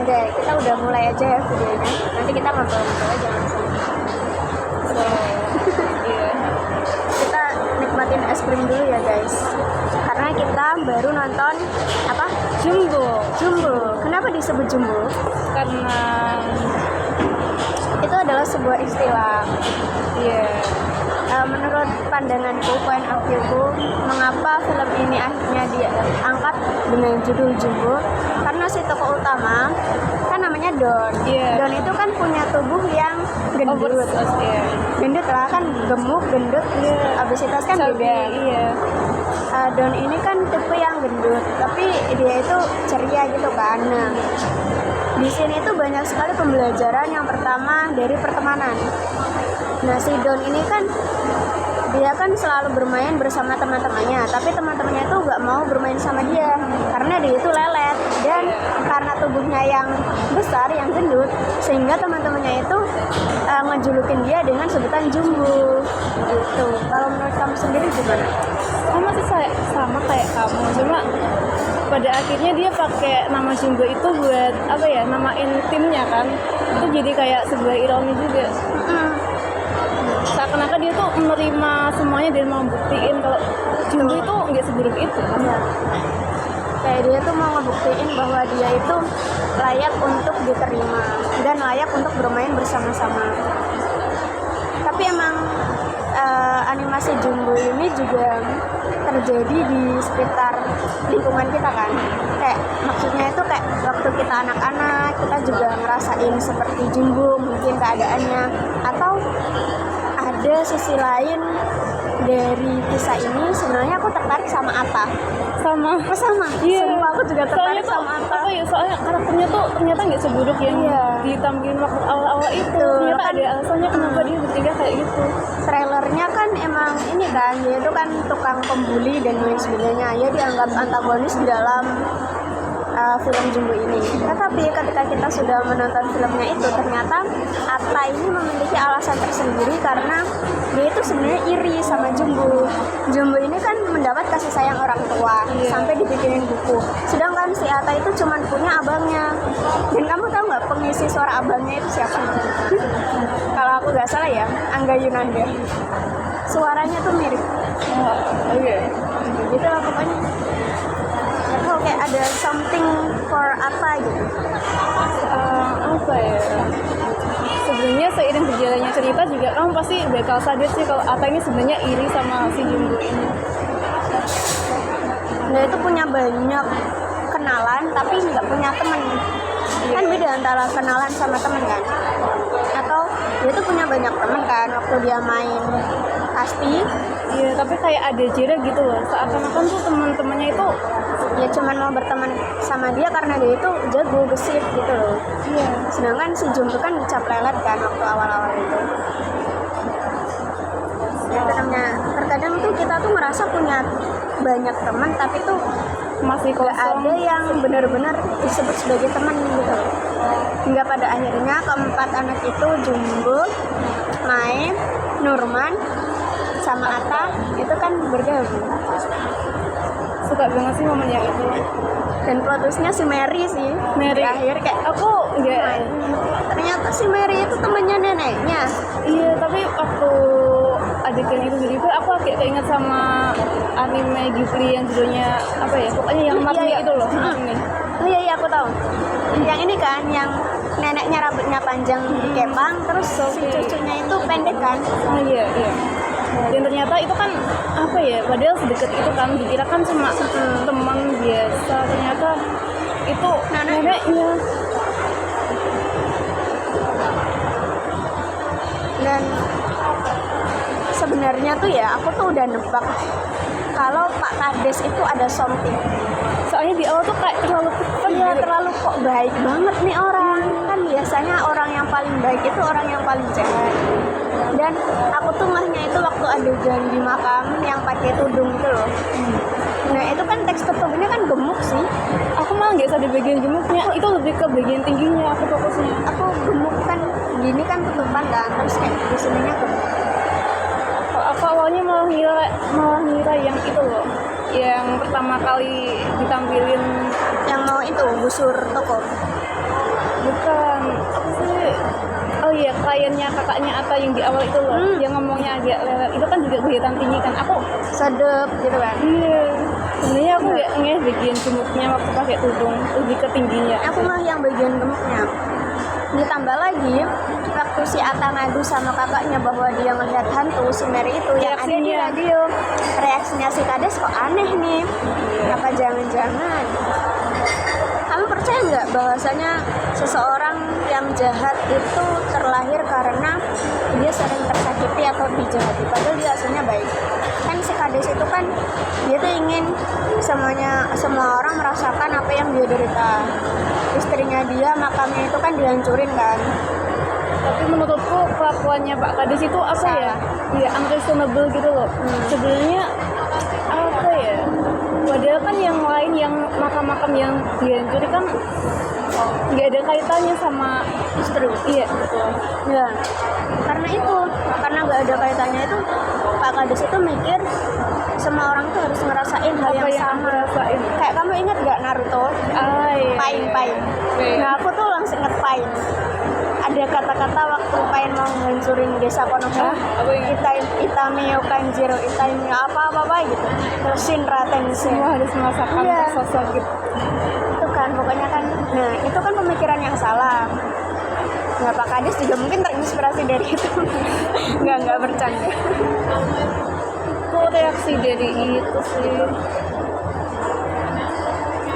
kita udah mulai aja ya videonya. Nanti kita ngobrol-ngobrol aja langsung. So, Iya. kita nikmatin es krim dulu ya guys. Karena kita baru nonton apa? Jumbo. Kenapa disebut Jumbo? Karena Itu adalah sebuah istilah. iya. Menurut pandanganku, point of view-ku, mengapa film ini akhirnya diangkat dengan judul Jumbo? Karena si tokoh utama kan namanya Don. Iya. Don itu kan punya tubuh yang gendut. Oversize, iya. Gendut lah kan, gemuk, gendut, obesitas kan Cabai, beda. iya. Don ini kan tipe yang gendut, tapi dia itu ceria gitu kan. Nah, di sini tuh banyak sekali pembelajaran. Yang pertama dari pertemanan. Nah, si Don ini kan dia kan selalu bermain bersama teman-temannya, tapi teman-temannya itu nggak mau bermain sama dia karena dia itu lelet, dan karena tubuhnya yang besar, yang gendut, sehingga teman-temannya itu ngejulukin dia dengan sebutan Jumbo gitu. Kalau menurut kamu sendiri gimana? Sama sih sama kayak kamu, cuma pada akhirnya dia pakai nama Jumbo itu buat apa ya, namain timnya kan. Itu jadi kayak sebuah ironi juga. Seakan-akan dia tuh menerima semuanya dan mau buktiin kalau Jumbo itu nggak seburuk itu. Ya. Kayak dia tuh mau ngebuktiin bahwa dia itu layak untuk diterima dan layak untuk bermain bersama-sama. Tapi emang animasi Jumbo ini juga terjadi di sekitar lingkungan kita kan. Kayak maksudnya itu kayak waktu kita anak-anak, kita juga ngerasain seperti Jumbo mungkin keadaannya. Atau ada sisi lain dari kisah ini, sebenarnya aku tertarik sama Atta. Sama. Iya. Sumpah aku juga tertarik Soalnya sama Atta. apa ya, soalnya karakternya tuh ternyata nggak seburuk yang Iya. ditampilin waktu awal-awal itu. Tuh, Ternyata kan. ada alasannya kenapa dia bertiga kayak gitu. Trailernya kan emang ini kan, dia itu kan tukang pembuli dan lain sebagainya. Ya dianggap antagonis di dalam film Jumbo ini. Tetapi ketika kita sudah menonton filmnya itu, ternyata Atta ini memiliki alasan tersendiri karena dia itu sebenarnya iri sama Jumbo. Jumbo ini kan mendapat kasih sayang orang tua, sampai dibikinin buku. Sedangkan si Atta itu cuma punya abangnya. Dan kamu tahu nggak pengisi suara abangnya itu siapa? Kalau aku nggak salah ya, Angga Yunanda. Suaranya tuh mirip. Oke. Gitu lah pokoknya. Atau kayak ada something for Atta gitu. Apa ya? Sebenarnya seiring berjalannya cerita juga kamu pasti bakal sadar sih kalau Atta ini sebenarnya iri sama si Jumbo ini. Dia itu punya banyak kenalan tapi nggak punya teman. Kan beda antara kenalan sama teman kan. Atau dia itu punya banyak teman kan waktu dia main pasti. Iya, tapi kayak ada jarak gitu loh. Seakan-akan tuh teman-temannya itu Ya cuman mau berteman sama dia karena dia itu jago gesit gitu loh. iya. Sedangkan si Jumbo kan dicap lelet kan waktu awal-awal itu. Ya namanya terkadang tuh kita tuh merasa punya banyak teman tapi tuh Masih gak kosong. ada yang benar-benar disebut sebagai teman gitu. Hingga pada akhirnya keempat anak itu, Jumbo, Mae, Nurman, sama Atta itu kan bergabung. Suka banget sih momen yang itu. Dan plot twist-nya si Mary sih. Mary. Di akhir kayak Aku nggak. ternyata si Mary itu temennya neneknya. Iya, tapi waktu adegan itu jadi aku agak keinget sama anime Ghibli yang judulnya apa ya? Pokoknya yang Marni Iya. itu loh. Marni. Oh iya aku tahu. Yang ini kan yang neneknya rambutnya panjang dikepang, terus si cucunya itu pendek kan. Oh iya. Dan ternyata itu kan apa ya? Padahal sedekat itu kan dikira kan cuma teman biasa. Ternyata itu neneknya. Dan sebenarnya tuh ya aku tuh udah nebak kalau Pak Kades itu ada something. Soalnya di awal tuh kayak terlalu Terlalu kok baik banget nih orang. Kan biasanya orang yang paling baik itu orang yang paling jahat. Dan aku tuh ngehnya itu waktu adegan di makam yang pakai tudung itu loh. Nah itu kan tekstur tubuhnya kan gemuk sih. Aku malah nggak sadar bagian gemuknya, itu lebih ke bagian tingginya aku fokusnya. Aku gemuk kan gini kan tutupan kan, terus kayak di sininya gemuk. Kalau aku awalnya malah ngira yang itu loh, yang pertama kali ditampilin Yang mau itu gusur toko. penyampaiannya kakaknya Ata yang di awal itu loh, yang ngomongnya agak lelet, itu kan juga kelihatan tinggi kan. Aku sedep gitu kan. iya, sebenarnya aku nggak ngeh bagian gemuknya waktu pakai tudung, lebih ke tingginya. Aku mah yang bagian gemuknya. Ditambah lagi waktu si Ata ngadu sama kakaknya bahwa dia melihat hantu si Mary itu yang ada di Reaksinya. radio, reaksinya si Kades kok aneh nih. Apa jangan-jangan kamu percaya nggak bahwasanya seseorang yang jahat itu terlahir karena dia sering tersakiti atau dijahati, padahal dia aslinya baik. Kan si Kades itu kan dia tuh ingin semua orang merasakan apa yang dia derita. Istrinya dia, makamnya itu kan dihancurin kan. Tapi menurutku kelakuannya Pak Kades itu apa ya? Iya, unreasonable gitu loh. Sebenarnya apa ya? Padahal kan yang lain yang makam-makam yang dihancurin kan nggak ada kaitannya sama Istri. iya betul. Ya, karena nggak ada kaitannya itu, Pak Kades itu mikir semua orang tuh harus ngerasain hal Apa yang yang sama. ngerasain? Kayak kamu ingat nggak Naruto? Iya. Pain. Nah aku tuh langsung inget Pain. Ada kata-kata waktu Pain mau ngancurin desa Konoha, Aku ingat. Itamio Kanjiro, Itamio apa gitu. Terus Shinra Tensei. Semua harus merasakan Iya. rasa sakit. Itu kan pokoknya kan, nah itu kan pemikiran yang salah. Nah Pak Kades juga mungkin terinspirasi dari itu. nggak bercanda. Itu reaksi dari itu sih.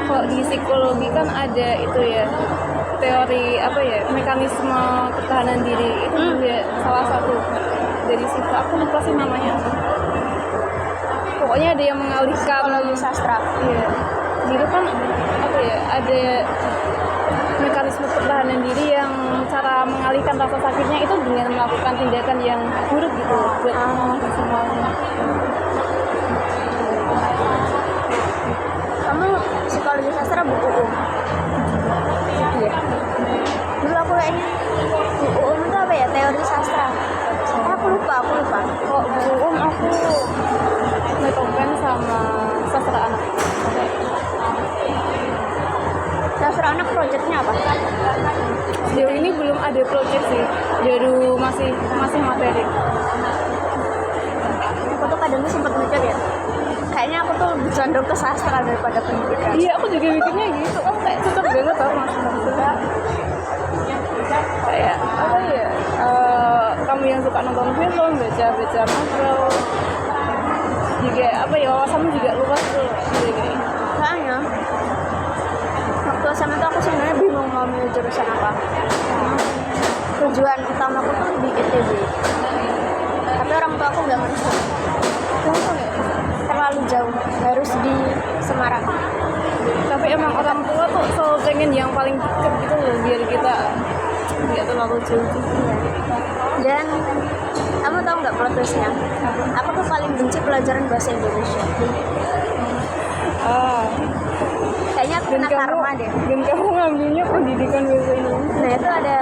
Kalau di psikologi kan ada itu ya, teori apa ya, mekanisme pertahanan diri itu juga salah satu dari situ. Aku lupa sih namanya. Pokoknya ada yang mengalihkan. Psikologi sastra. Iya. Jadi kan apa ya, ada mekanisme pertahanan diri yang cara mengalihkan rasa sakitnya itu dengan melakukan tindakan yang buruk gitu buat semuanya. Kamu psikologi sastra buku iya. Dulu aku kayaknya buku itu apa ya, teori sastra. Aku lupa. Kok buku aku Beethoven sama sastra anak. Sastra anak projectnya apa? Sejauh ini belum ada project sih, baru masih materi. Aku tuh kadang sempat mikir ya, kayaknya aku tuh lebih condong ke sastra daripada pendidikan. Iya, aku juga mikirnya gitu. Oh, kayak cocok banget tau maksudnya. Kayak apa ya? Kamu yang suka nonton film, baca novel, juga apa ya, wawasanmu juga luas tuh. Gini. Soalnya waktu SMA tuh aku sebenarnya bingung mau milih jurusan apa. Tujuan utamaku tuh di ITB, tapi orang tua aku nggak merestui. Terlalu jauh, harus di Semarang. Tapi emang orang tua tuh selalu pengen yang paling deket gitu loh, biar kita nggak terlalu jauh gitu. Dan kamu tahu nggak plot twistnya? Aku tuh paling benci pelajaran bahasa Indonesia. Kayaknya aku kena karma deh. Dan kamu ngambilnya pendidikan bahasa Indonesia. Nah itu ada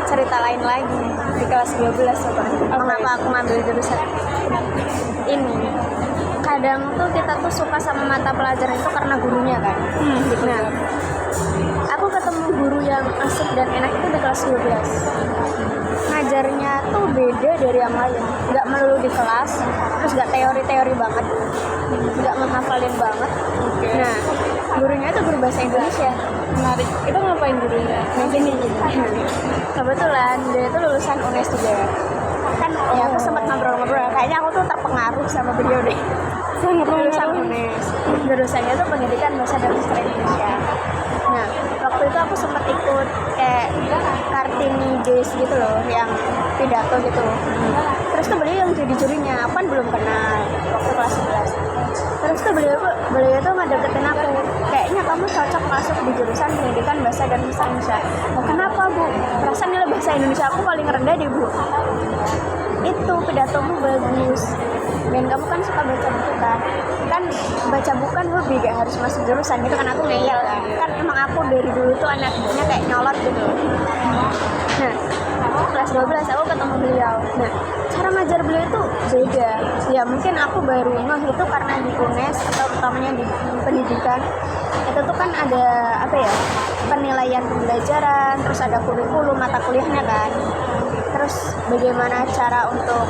cerita lain lagi di kelas 12 coba. Mengapa aku ngambil jurusan ini? Kadang tuh kita tuh suka sama mata pelajaran itu karena gurunya kan. Nah, aku ketemu guru yang asik dan enak itu di kelas 12. Ngajarnya tuh beda dari yang lain. Nggak melulu di kelas, terus nggak teori-teori banget, nggak menghafalin banget. Nah, gurunya itu guru bahasa Indonesia. Menarik. Itu ngapain gurunya? Nah gini, kebetulan dia itu lulusan UNES juga. Kan ya aku sempat ngobrol-ngobrol, kayaknya aku tuh terpengaruh sama beliau deh. Sangat Lulusan mengaruh. UNES, jurusannya tuh pendidikan bahasa dan sastra Indonesia. Nah waktu itu aku sempat ikut kayak Kartini Days gitu loh, yang pidato gitu. Terus tuh beliau yang jadi jurinya, aku kan belum kenal waktu kelas 11. Terus tuh beliau tuh ngedeketin aku, kayaknya kamu cocok masuk di jurusan pendidikan bahasa dan sastra Indonesia. Oh, kenapa Bu? Perasaan nilai bahasa Indonesia aku paling rendah deh Bu. Itu pidatomu bagus, dan kamu kan suka baca buku kan baca buku kan hobi, gak harus masuk jurusan gitu kan. Aku ngeyel kan emang aku dari dulu tuh anaknya kayak nyolot gitu. Nah kelas 12 aku ketemu beliau. Nah cara ngajar beliau itu beda ya, mungkin aku baru ngeh itu karena di UNES atau utamanya di pendidikan itu tuh kan ada apa ya, penilaian pembelajaran, terus ada kurikulum mata kuliahnya kan. terus bagaimana cara untuk,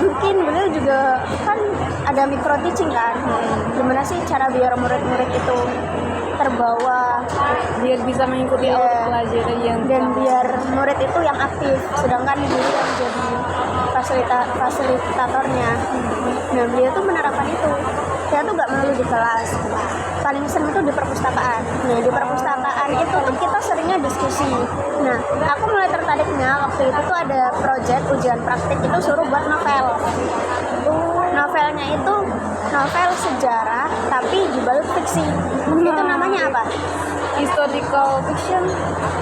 mungkin beliau juga kan ada micro teaching kan, gimana sih cara biar murid-murid itu terbawa Biar bisa mengikuti Iya. alur pelajaran yang dan biar murid itu yang aktif, sedangkan guru yang jadi fasilitatornya. Nah beliau tuh menerapkan itu. Saya tuh gak melulu di kelas, paling sering itu di perpustakaan. Nah di perpustakaan itu tuh kita seringnya diskusi. Nah aku mulai tertariknya waktu itu tuh ada project ujian praktik itu suruh buat novel. Novelnya itu novel sejarah tapi dibalut fiksi. Itu namanya apa? historical fiction.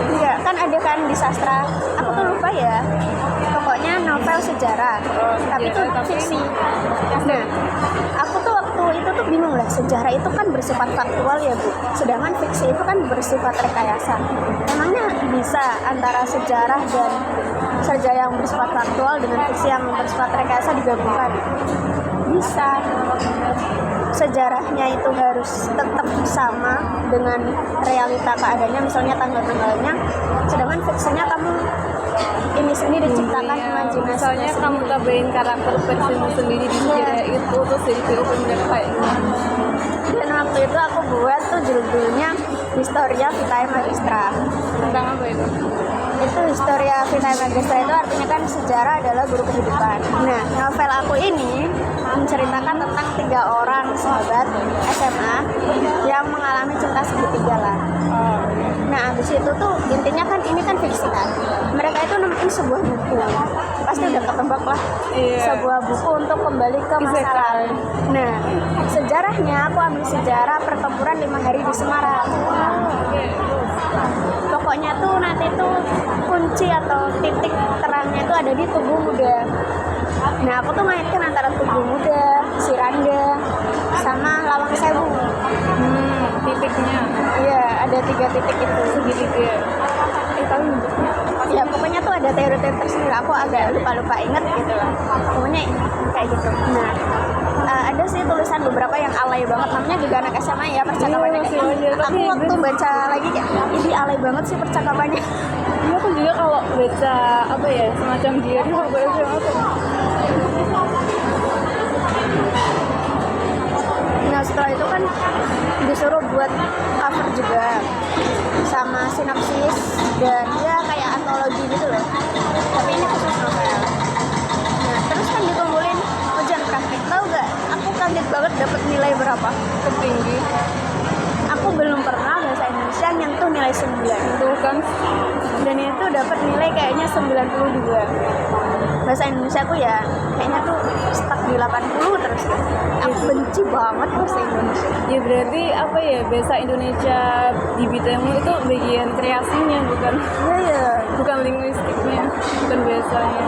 Iya, kan ada kan di sastra. Aku tuh lupa ya. Pokoknya novel sejarah. Tapi itu sejarah, tapi- fiksi. Nah, aku tuh waktu itu tuh bingung lah. Sejarah itu kan bersifat faktual ya, Bu. Sedangkan fiksi itu kan bersifat rekayasa. Emangnya bisa antara sejarah dan sejarah yang bersifat faktual dengan fiksi yang bersifat rekayasa digabungkan? Bisa. Sejarahnya itu harus tetap sama dengan realita keadaannya, misalnya tanggal-tanggalnya, sedangkan fiksinya kamu ini sendiri diciptakan Iya, imajinasi. misalnya kamu tambahin karakter versimu sendiri di sejarah itu terus jadi POV mereka kayak gimana. Dan waktu itu aku buat tuh judulnya Historia Vitae Magistra. Tentang apa itu? Itu Historia Vitae Magistra itu artinya kan sejarah adalah guru kehidupan. Nah, novel aku ini menceritakan tentang 3 orang sahabat SMA yang mengalami cinta segitiga lah. Nah, abis itu tuh intinya kan ini kan fiksi kan. Mereka itu nemuin sebuah buku. Pasti udah ketebak lah. Iya. Sebuah buku untuk kembali ke masa lalu. Nah, sejarahnya aku ambil sejarah pertempuran 5 hari di Semarang. Pokoknya tuh nanti tuh kunci atau titik terangnya itu ada di Tugu Muda. Nah, aku tuh mainkan antara Tugu Muda, Siranda, sama Lawang Sewu. Titiknya Iya, ada 3 titik itu. segitiga. Tapi bentuknya Ya pokoknya tuh ada teori-teori tersendiri, aku agak lupa-lupa inget gitu lah. Pokoknya kayak gitu. Nah, ada sih tulisan beberapa yang alay banget, namanya juga anak SMA ya percakapannya. Iya, iya, Aku tapi waktu baca lagi kayak, ini alay banget sih percakapannya. Iya, aku juga kalau baca apa ya semacam dia itu aku baca apa? Nah setelah itu kan disuruh buat cover juga sama sinopsis dan ya kayak antologi gitu loh, tapi ini khusus novel. Nah terus kan dikumpulin ujian praktik, tau gak aku kaget banget dapat nilai berapa Tertinggi. aku belum pernah bahasa Indonesia nyentuh nilai 9 Itu kan dan itu dapat nilai kayaknya 92. Bahasa Indonesia aku ya kayaknya tuh stuck di 80 terus. Aku benci banget bahasa Indonesia. ya berarti apa ya bahasa Indonesia di bidangmu itu bagian kreasinya Iya ya. bukan linguistiknya, bukan bahasanya.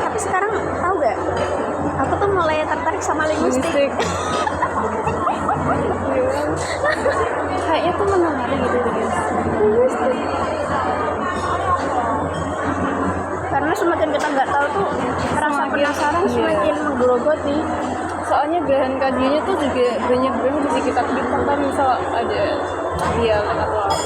Tapi sekarang tahu gak? Aku tuh mulai tertarik sama linguistik. Kayaknya tuh menarik gitu guys. Linguistik. Karena semakin kita nggak tahu tuh rasa Semakin- penasaran iya. semakin menggerogoti. Soalnya bahan kajiannya tuh juga banyak banget di kitab-kitab kan, misal ada dialek atau apa.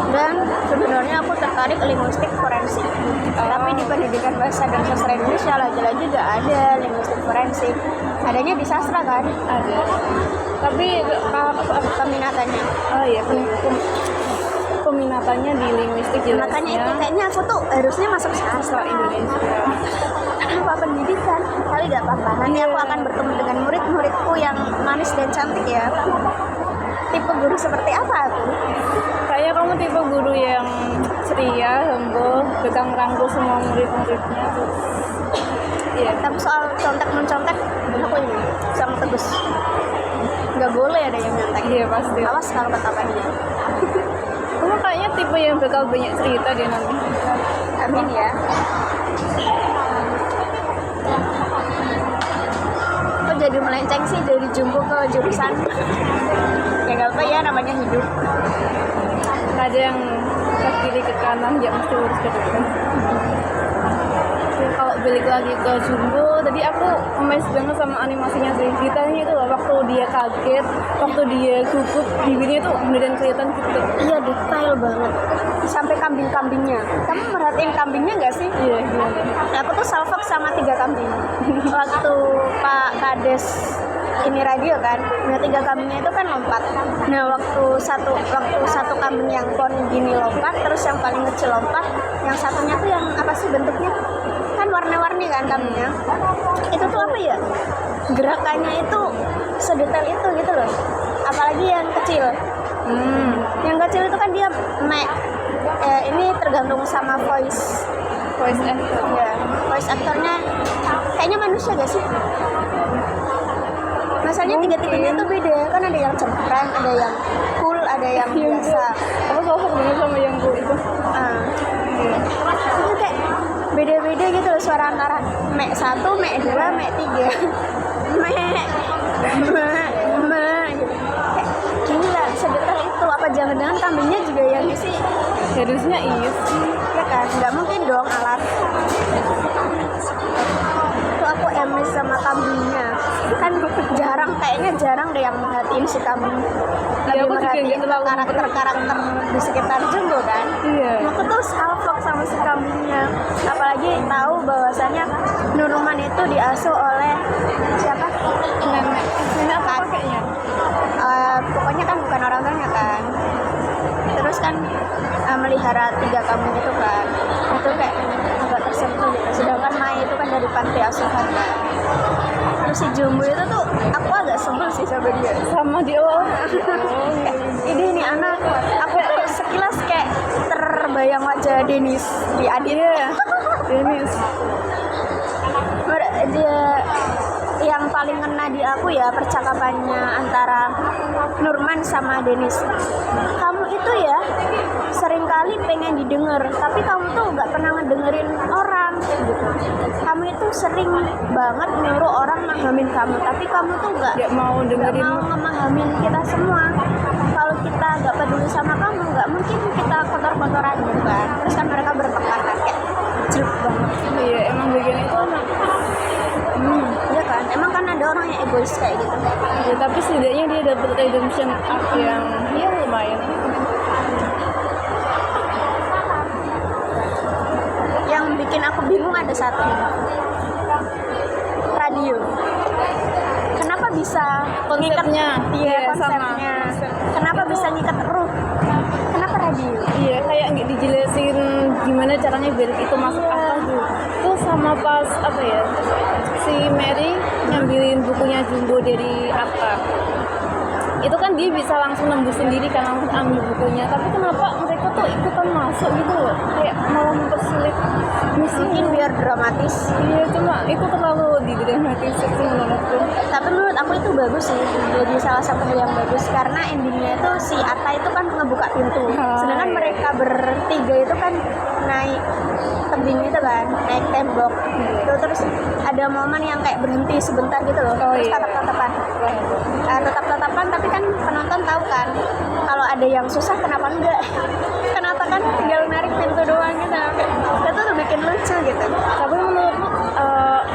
Dan sebenarnya aku tertarik linguistik forensik. Tapi di pendidikan bahasa dan sastra Indonesia lagi-lagi gak ada linguistik forensik. Adanya di sastra kan, Ada. Tapi peminatannya. oh iya peminatannya di linguistik jelasnya. Makanya itu kayaknya aku tuh harusnya masuk sastra sastra. Indonesia. Apa pendidikan? Kali gak apa-apa. Nanti aku akan bertemu dengan murid-muridku yang manis dan cantik ya. Tipe guru seperti apa aku? Kayaknya kamu tipe guru yang ceria, humble, tukang rangkul semua murid-muridnya. Iya. Tapi soal contek-mencontek, aku ini sangat tegas. Gak boleh ada yang nyontek. Iya pasti. Awas kalau ketahuan dia. Kamu kayaknya tipe yang bakal banyak cerita deh nanti. Amin ya. Kok jadi melenceng sih dari jumbo ke jurusan? Ya gak apa ya, namanya hidup. Ada yang ke kiri ke kanan, ya mesti lurus ke depan. Oke, kalau balik lagi ke Jumbo, tadi aku amazed banget sama animasinya sih. Detailnya itu loh, waktu dia kaget, waktu dia gugup, bibirnya tuh beneran kelihatan gitu. Iya, detail banget. Sampai kambing-kambingnya. Kamu merhatiin kambingnya nggak sih? Iya, gimana? Aku tuh salfok sama 3 kambing. Waktu Pak Kades ini radio kan, nah 3 kambingnya itu kan lompat. Nah waktu satu kambing yang pon gini lompat, terus yang paling kecil lompat, yang satunya tuh yang apa sih bentuknya? Kan warna-warni kan kambingnya. Itu tuh apa ya? Gerakannya itu sedetail itu gitu loh. Apalagi yang kecil. Yang kecil itu kan dia ini tergantung sama voice actor. ya, voice aktornya kayaknya manusia gak sih? Masalahnya tiga-tiganya itu beda kan, ada yang cempreng, ada yang cool, ada yang biasa. Aku salfok banget sama yang gue itu. Itu kayak beda-beda gitu loh suara antara mek 1, mek 2, mek 3 mek gitu. Kayak gila sedetail itu. Apa jangan-jangan kambingnya juga yang isi? Harusnya iya sih. Ya kan, nggak mungkin dong alat. Itu aku emes sama kambingnya. Kan kayaknya jarang deh yang merhatiin si kambing. Iya, Lebih aku juga merhatiin nggak terlalu karakter-karakter di sekitar Jumbo kan. Iya. Aku tuh salfok sama si kambingnya. Apalagi tahu bahwasannya Nuruman itu diasuh oleh siapa? Nenek apa kayaknya? Pokoknya kan bukan orang tuanya kan. Terus kan melihara 3 kambing itu kan. Itu kayak agak tersentuh gitu. Sedangkan Mai itu kan dari panti asuhan kan. Terus si Jumbo itu tuh aku agak sebel sih sama dia. Sama di awal. Ini anak, aku tuh sekilas kayak terbayang wajah Denis di Adit. Iya. Denis. Dia yang paling ngena di aku ya percakapannya antara Nurman sama Denis. Kamu itu ya seringkali pengen didengar, tapi kamu tuh gak pernah ngedengerin orang gitu. Kamu itu sering banget nyuruh orang memahamin kamu, tapi kamu tuh gak mau dengerin, mau ngemahamin kita semua. Kalau kita gak peduli sama kamu, gak mungkin kita kotor-kotoran gitu kan. Terus kan mereka bertekanan kayak jelek banget. Iya, emang bagian itu anak. Iya kan, emang kan ada orang yang egois kayak gitu. Ya, tapi setidaknya dia dapat redemption arc yang ya lumayan. Yang bikin aku bingung ada satu, radio. Kenapa bisa Konsepnya, iya iya, konsepnya. Kenapa bisa ngikat ruh? Kenapa radio? Iya, kayak nggak dijelasin gimana caranya biar itu masuk akal tuh. Tuh sama pas apa ya, si Mary ngambilin bukunya Jumbo dari Atta. Itu kan dia bisa langsung nembus sendiri kan, langsung ambil bukunya. Tapi kenapa mereka tuh ikutan masuk gitu loh? Kayak malah mempersulit misi. Mungkin biar dramatis. Iya, cuma itu terlalu didramatisir sih menurutku. Tapi menurut aku itu bagus sih, jadi salah satu yang bagus karena endingnya itu si Atta itu kan ngebuka pintu, sedangkan mereka bertiga itu kan naik tebing itu kan, naik tembok itu, terus ada momen yang kayak berhenti sebentar gitu loh, terus tatap-tatapan, tapi kan penonton tahu kan kalau ada yang susah kenapa enggak, kenapa kan tinggal narik pintu doang gitu, itu tuh bikin lucu gitu. Tapi menurutku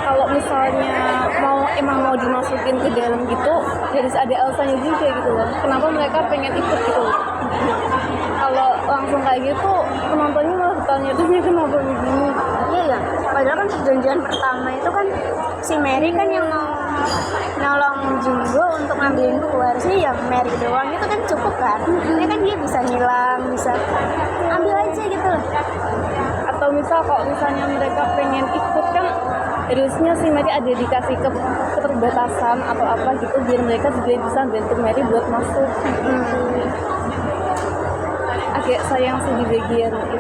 kalau misalnya emang mau dimasukin ke dalam gitu harus ada alasannya juga gitu loh, kenapa mereka pengen ikut gitu loh. Kalau langsung kayak gitu penontonnya malah bertanya-tanya kenapa begini. Iya ya, padahal kan perjanjian pertama itu kan si Mary kan yang mau nolong Jumbo untuk ngambilin buku, harusnya ya Mary doang itu kan cukup kan. Ini kan dia bisa ngilang, bisa ambil aja gitu loh. Atau misal kalau misalnya mereka pengen ikut kan harusnya si Mary ada dikasih keterbatasan atau apa gitu biar mereka juga bisa bantu Mary buat masuk. Agak sayang sih di bagian itu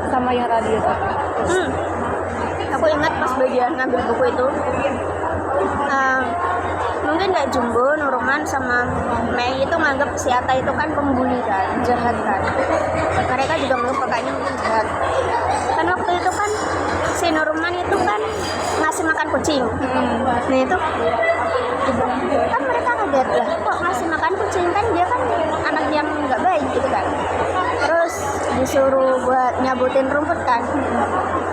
sama yang radio tadi. Aku ingat pas bagian ngambil buku itu, mungkin kayak Jumbo, Nuruman sama Mei itu nganggap si Atta itu kan pembuli kan, jahat kan. Mereka juga menganggap kakaknya mungkin jahat. Kan waktu itu kan si Nuruman itu kan ngasih makan kucing. Nah itu kan mereka kaget lah, kok ngasih makan kucing, kan dia kan anak yang nggak baik gitu kan. Terus disuruh buat nyabutin rumput kan,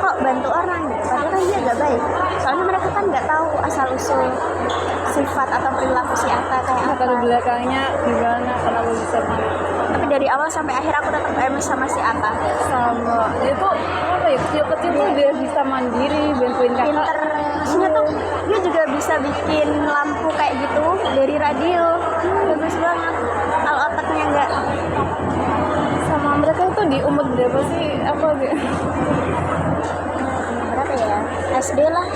kok bantu orang gitu, padahal kan iya gak baik. Soalnya mereka kan nggak tahu asal usul sifat atau perilaku si Atta kayak latar apa. belakangnya gimana kenapa bisa begitu. Tapi dari awal sampai akhir aku tetap MS sama si Atta. Sama dia tuh apa ya, kecil-kecil tuh dia bisa mandiri, bantuin kakak. Pinter, maksudnya tuh dia juga bisa bikin lampu kayak gitu dari radio. Bagus banget. Al otaknya nggak. Sama mereka itu di umur berapa sih, apa gitu. Berapa ya? SD lah,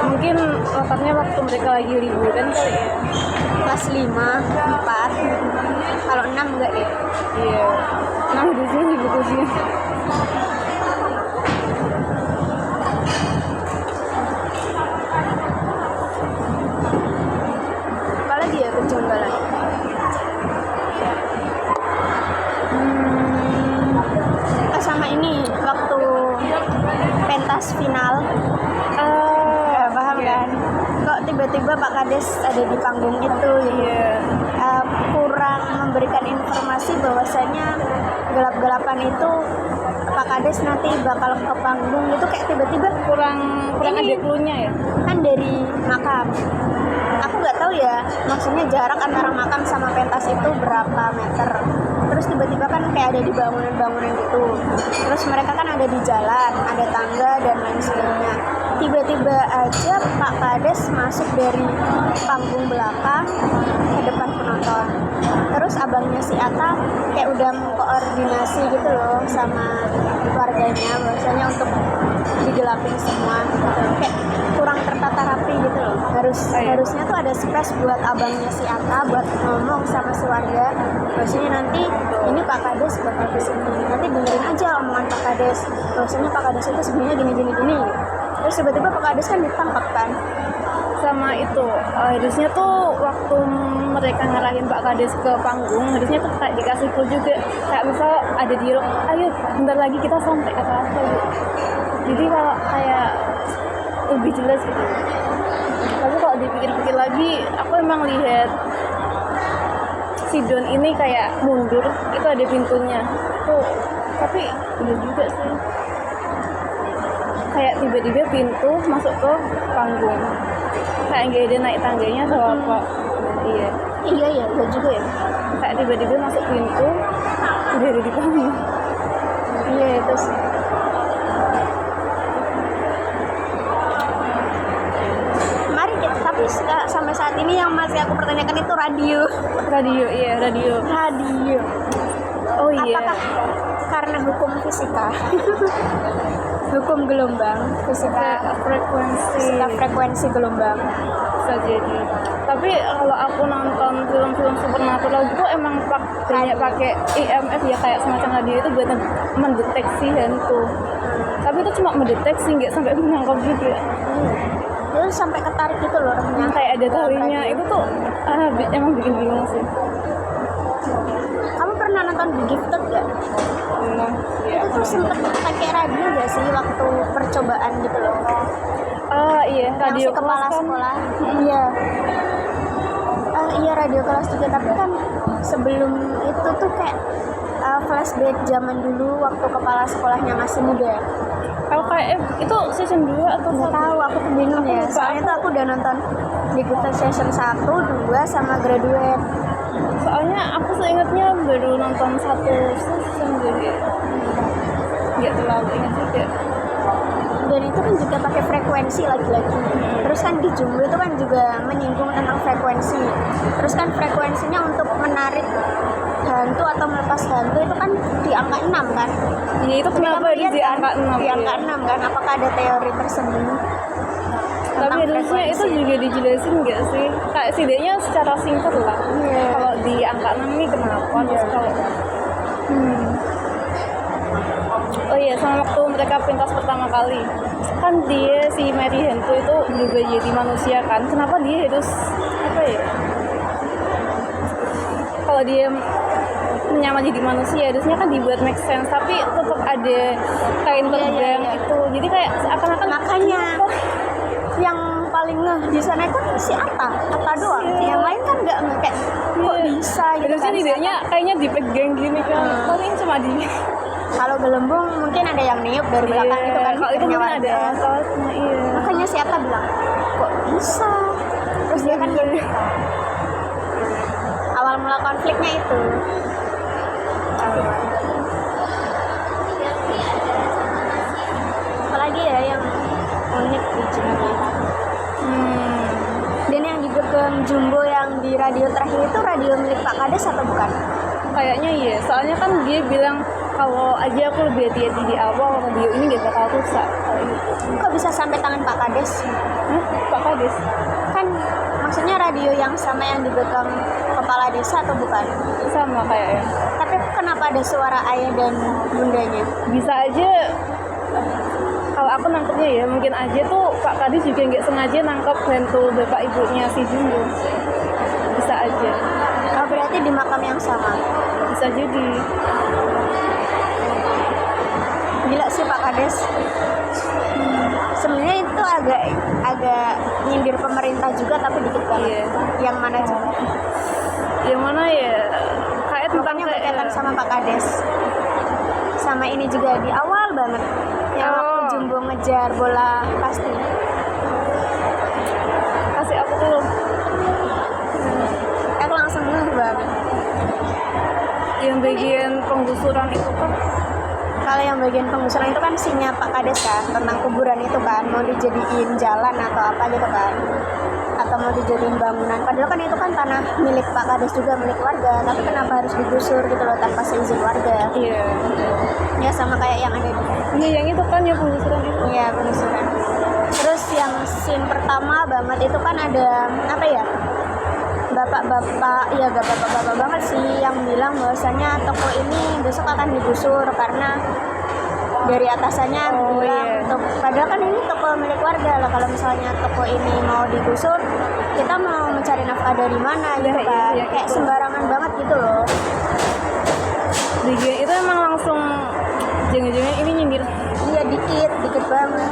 Mungkin otaknya waktu mereka lagi liburan kali ya. kelas 5, 4. Kalau 6 enggak ya? Iya. Nah di sini buku sih. Apalagi ya kejanggalan. Sama ini waktu pentas final. Paham kan? Kok tiba-tiba Pak Kades ada di panggung itu gitu. Iya. Kurang memberikan informasi bahwasanya gelap-gelapan itu Pak Kades nanti bakal ke panggung itu kayak tiba-tiba kurang Ini- ada clue-nya ya. kan dari makam. Aku nggak tahu ya, maksudnya jarak antara makam sama pentas itu berapa meter. Terus tiba-tiba kan kayak ada di bangunan-bangunan gitu. Terus mereka kan ada di jalan, ada tangga dan lain sebagainya. Tiba-tiba aja Pak Kades masuk dari panggung belakang ke depan penonton. Terus abangnya si Atta kayak udah mengkoordinasi gitu loh sama warganya, bahwasanya untuk digelapin semua gitu. Kayak kurang tertata rapi gitu loh. Harusnya tuh ada space buat abangnya si Atta buat ngomong sama si warga, bahwasanya nanti ini Pak Kades bakal kesini, nanti dengerin aja omongan Pak Kades, bahwasanya Pak Kades itu sebenarnya gini. Terus tiba-tiba Pak Kades kan ditangkap kan. Sama itu harusnya tuh waktu mereka ngarahin Pak Kades ke panggung, harusnya tuh kayak dikasih clue juga, kayak misal ada dialog, ayo bentar lagi kita sampai apa gitu. Jadi kalau kayak lebih jelas gitu. Tapi kalau dipikir-pikir lagi, aku emang lihat si Don ini kayak mundur, itu ada pintunya tuh, tapi udah juga sih kayak tiba-tiba pintu masuk ke panggung, kayak nggak ada naik tangganya atau apa. Iya, Iya ya juga ya. kayak tiba-tiba masuk pintu udah ada di panggung. Iya itu sih. Mari kita, tapi sampai saat ini yang masih aku pertanyakan itu radio. Radio, iya radio. Radio. Oh iya. Apakah karena hukum fisika? Hukum gelombang, fisika frekuensi gelombang. Bisa jadi. Tapi kalau aku nonton film-film supernatural gitu emang banyak pakai IMF ya, kayak semacam radio itu buat mendeteksi hantu. Tapi itu cuma mendeteksi, nggak sampai menangkap juga. Itu sampai ketarik gitu loh orangnya. Kayak ada talinya, itu tuh emang bikin bingung sih. Kamu pernah nonton The Gifted gak? Itu tuh sempet pakai radio gak sih waktu percobaan gitu loh? Iya, Yang radio si kepala kelas kan. sekolah. Iya. Iya radio kelas juga, tapi kan sebelum itu tuh kayak flashback zaman dulu waktu kepala sekolahnya masih muda. Kalau kayak itu season 2 atau Nggak tahu, aku tuh bingung ya. Soalnya tuh aku udah nonton The Gifted season 1, 2 sama Graduate. soalnya aku seingatnya baru nonton 1 season jadi nggak terlalu ingat juga. Dan itu kan juga pakai frekuensi lagi-lagi. Terus kan di Jumbo itu kan juga menyinggung tentang frekuensi. Terus kan frekuensinya untuk menarik hantu atau melepas hantu itu kan di angka 6 kan. Ya itu kenapa Kamu di lihat kan? angka 6 Di angka 6 kan, apakah ada teori tersembunyi? Tapi tentang harusnya itu frekuensi? juga dijelasin nggak sih? Kayak setidaknya secara singkat lah. Iya. Kalau di angka 6 ini kenapa? Terus kalau oh iya, sama waktu mereka pentas pertama kali kan dia si Mary Hantu itu berubah jadi manusia kan. Kenapa dia harus apa ya? Kalau dia menyamar jadi manusia harusnya kan dibuat make sense, tapi tetap ada kain terbang iya. itu. Jadi kayak seakan-akan Makanya yang paling paling ngeh di sana itu si Atta doang. Yang lain kan nggak ngeh kayak kok bisa gitu Terus kan kan. idenya kayaknya dipegang gini kan. Paling cuma di Kalau gelembung mungkin ada yang niup dari belakang gitu kan. Kalau itu pikirnya mungkin ada warga. alatnya, iya. Makanya si Atta bilang kok bisa. Terus dia kan jadi awal mula konfliknya itu. Apalagi ya yang unik di Jumbo. Dan yang dipegang Jumbo yang di radio terakhir itu radio milik Pak Kades atau bukan? Kayaknya iya, soalnya kan dia bilang kalau aja aku lebih hati-hati di awal, radio ini gak bakal rusak. Kayak gitu. Kok bisa sampai tangan Pak Kades? Hah? Pak Kades? Kan maksudnya radio yang sama yang dipegang kepala desa atau bukan? Sama kayaknya. Tapi kenapa ada suara ayah dan bundanya? Bisa aja, kalau aku nangkepnya ya, mungkin aja tuh Pak Kades juga nggak sengaja nangkep bantu bapak ibunya si Jumbo. Bisa aja. Oh, berarti di makam yang sama. Bisa jadi. Gila sih Pak Kades. Sebenarnya itu agak nyindir pemerintah juga tapi dikit banget. Iya. Yang mana juga? Yang mana ya? Kayak tentang Pokoknya berkaitan sama Pak Kades. Sama ini juga di awal banget. Yang waktu Jumbo ngejar bola pasti. Kasih aku dulu. Aku langsung ngeh banget. Yang bagian penggusuran itu kan. Kalau yang bagian penggusuran itu kan sinya Pak Kades kan, tentang kuburan itu kan, mau dijadiin jalan atau apa gitu kan, atau mau dijadiin bangunan. Padahal kan itu kan tanah milik Pak Kades juga, milik warga, tapi kenapa harus digusur gitu loh tanpa seizin warga? Iya. Ya sama kayak yang ada di Iya, yang itu kan yang penggusuran itu. Iya, penggusuran. Terus yang scene pertama banget itu kan ada apa ya? Bapak-bapak, ya gak bapak-bapak banget sih yang bilang bahwasanya toko ini besok akan digusur karena dari atasannya bilang padahal kan ini toko milik warga lah, kalau misalnya toko ini mau digusur kita mau mencari nafkah dari mana gitu kan, kayak sembarangan banget gitu loh. Bagian itu emang langsung jangan-jangan ini nyindir. Iya, dikit banget.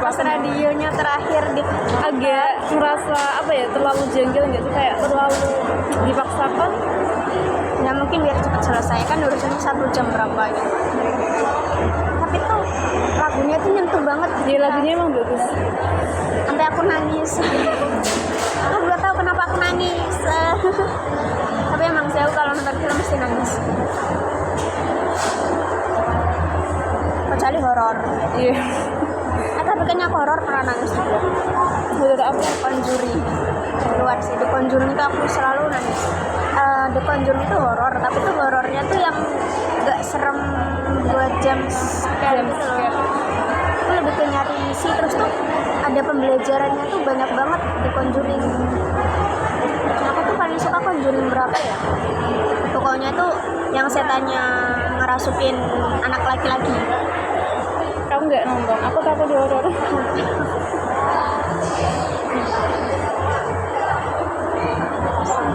Pas radionya terakhir agak ngerasa apa ya, terlalu jengkel nggak sih, kayak terlalu dipaksakan. Ya mungkin biar cepat selesai kan urusannya 1 jam berapa gitu. Tapi tuh lagunya tuh nyentuh banget. Dia lagunya emang bagus. Sampai aku nangis. Aku gak tahu kenapa aku nangis. Tapi emang sih aku kalau nonton film mesti nangis. Kecuali horor. Iya. Tapi kayaknya aku horor pernah nangis juga. Udah apa? Conjuring. Luar sih, The Conjuring itu aku selalu nangis. The Conjuring itu horor, tapi tuh horornya tuh yang gak serem buat jam scare gitu loh. Aku lebih ke nyari isi, terus tuh ada pembelajarannya tuh banyak banget di Conjuring. Aku tuh paling suka Conjuring berapa ya? Pokoknya tuh yang setannya ngerasukin anak laki-laki. Kamu nggak nonton? Aku takut di horor.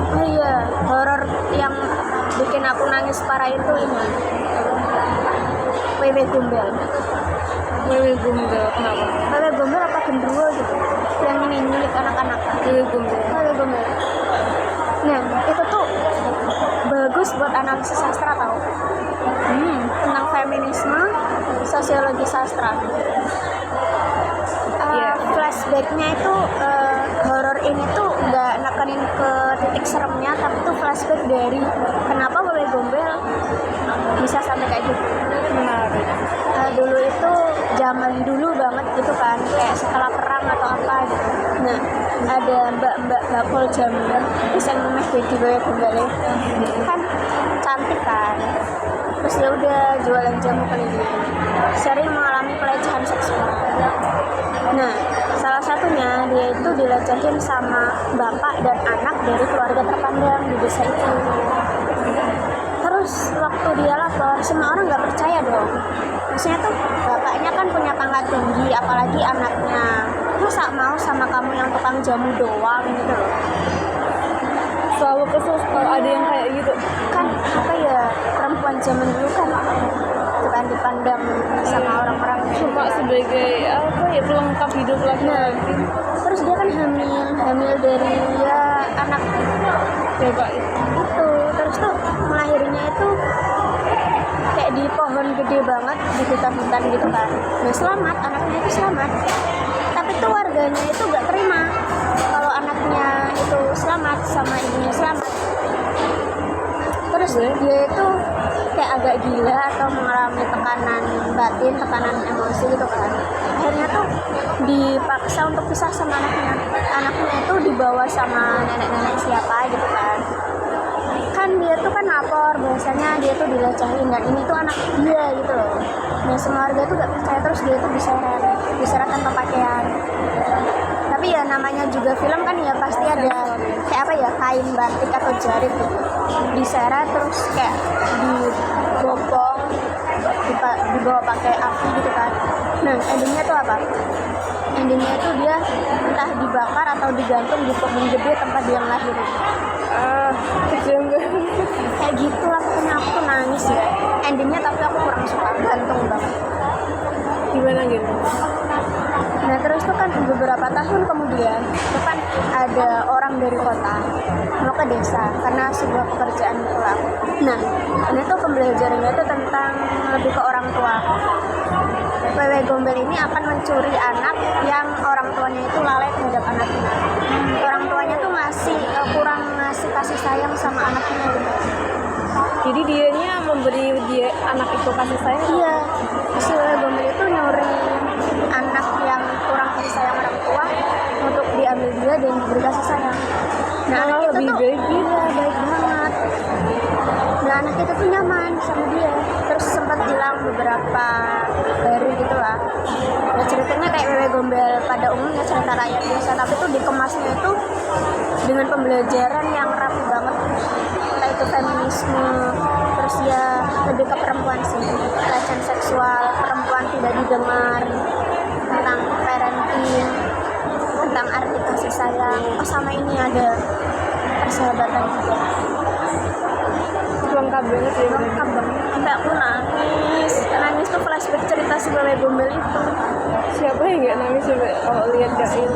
Oh iya, horor yang bikin aku nangis parah itu ini Wewe Gombel. Wewe Gombel, kenapa? Wewe Gombel apa genderuwo gitu? Yang ini nyulik anak-anak. Wewe Gombel. Wewe Gombel. Nah, itu tuh bagus buat analisis sastra tau. Tentang feminisme, sosiologi sastra. Flashbacknya itu horor ini tuh nggak nekenin ke titik seremnya, tapi tuh flashback dari kenapa Wewe Gombel bisa sampai kayak gitu. Menarik. Dulu itu zaman dulu banget gitu kan, kayak setelah perang atau apa gitu. Nah, ada mbak-mbak bakul jamu bisa ngemeh di Wewe Gombel kan cantik kan, terus ya udah jualan jamu keliling, sering mengalami pelecehan seksual. Nah, salah satunya dia itu dilecehin sama bapak dan anak dari keluarga terpandang di desa itu. terus waktu dia lapor semua orang nggak percaya dong. Maksudnya tuh bapaknya kan punya pangkat tinggi, apalagi anaknya, masa mau sama kamu yang tukang jamu doang gitu loh. Selalu kesel kalau ada yang kayak gitu. Kan apa ya, perempuan zaman dulu kan itu kan dipandang sama orang-orang Cuma sebagai apa ya, pelengkap hidup laki-laki. terus dia kan hamil dari ya anak Bapak itu, terus tuh melahirnya itu kayak di pohon gede banget di hutan-hutan gitu kan. Nah selamat, anaknya itu selamat, tapi tuh warganya itu gak terima kalau anaknya itu selamat sama ibunya selamat. Terus dia itu kayak agak gila atau mengalami tekanan batin, tekanan emosi gitu kan. Akhirnya tuh dipaksa untuk pisah sama anaknya. Anaknya itu dibawa sama nenek-nenek siapa gitu kan. Kan dia tuh kan lapor, biasanya dia tuh dilecehin dan ini tuh anak dia gitu loh. Nah semua warga tuh gak percaya, terus dia tuh diseret tanpa pakaian. Tapi ya namanya juga film kan ya pasti ada kayak apa ya, kain batik atau jarit gitu. Diseret terus kayak dibopong, dibawa pakai api gitu kan. Nah endingnya tuh apa? Endingnya itu dia entah dibakar atau digantung di pohon gede tempat dia ngelahirin. kejam banget. Kayak gitu lah pokoknya, aku tuh nangis ya endingnya, tapi aku kurang suka, gantung banget. Gimana gitu? Nah terus tuh kan beberapa tahun kemudian itu kan ada orang dari kota mau ke desa karena sebuah pekerjaan pulang. Nah ini tuh pembelajarannya itu tentang lebih ke orang tua. Wewe Gombel ini akan mencuri anak yang orang tuanya itu lalai terhadap anaknya. Orang tuanya tuh masih kurang ngasih kasih sayang sama anaknya gitu. Jadi dianya memberi dia anak itu kasih sayang. Iya, si Wewe Gombel itu nyuri anak yang kurang kasih sayang orang tua untuk diambil dia dan diberi kasih sayang. Nah anak itu lebih tuh baik gitu. iya, baik banget. Nah anak itu tuh nyaman sama dia. Terus sempat hilang beberapa hari gitu lah. Nah ceritanya kayak Wewe Gombel pada umumnya, cerita rakyat biasa, tapi tuh dikemasnya itu dengan pembelajaran yang rapi banget. Entah itu feminisme, terus ya lebih ke perempuan sih, pelecehan seksual, perempuan tidak didengar, tentang parenting, tentang arti kasih sayang. Oh sama ini ada persahabatan juga. Lengkap banget ya. Lengkap banget. Sampai aku nangis tuh flashback cerita si Wewe Gombel itu. Siapa yang nggak nangis coba kalau lihat Gail?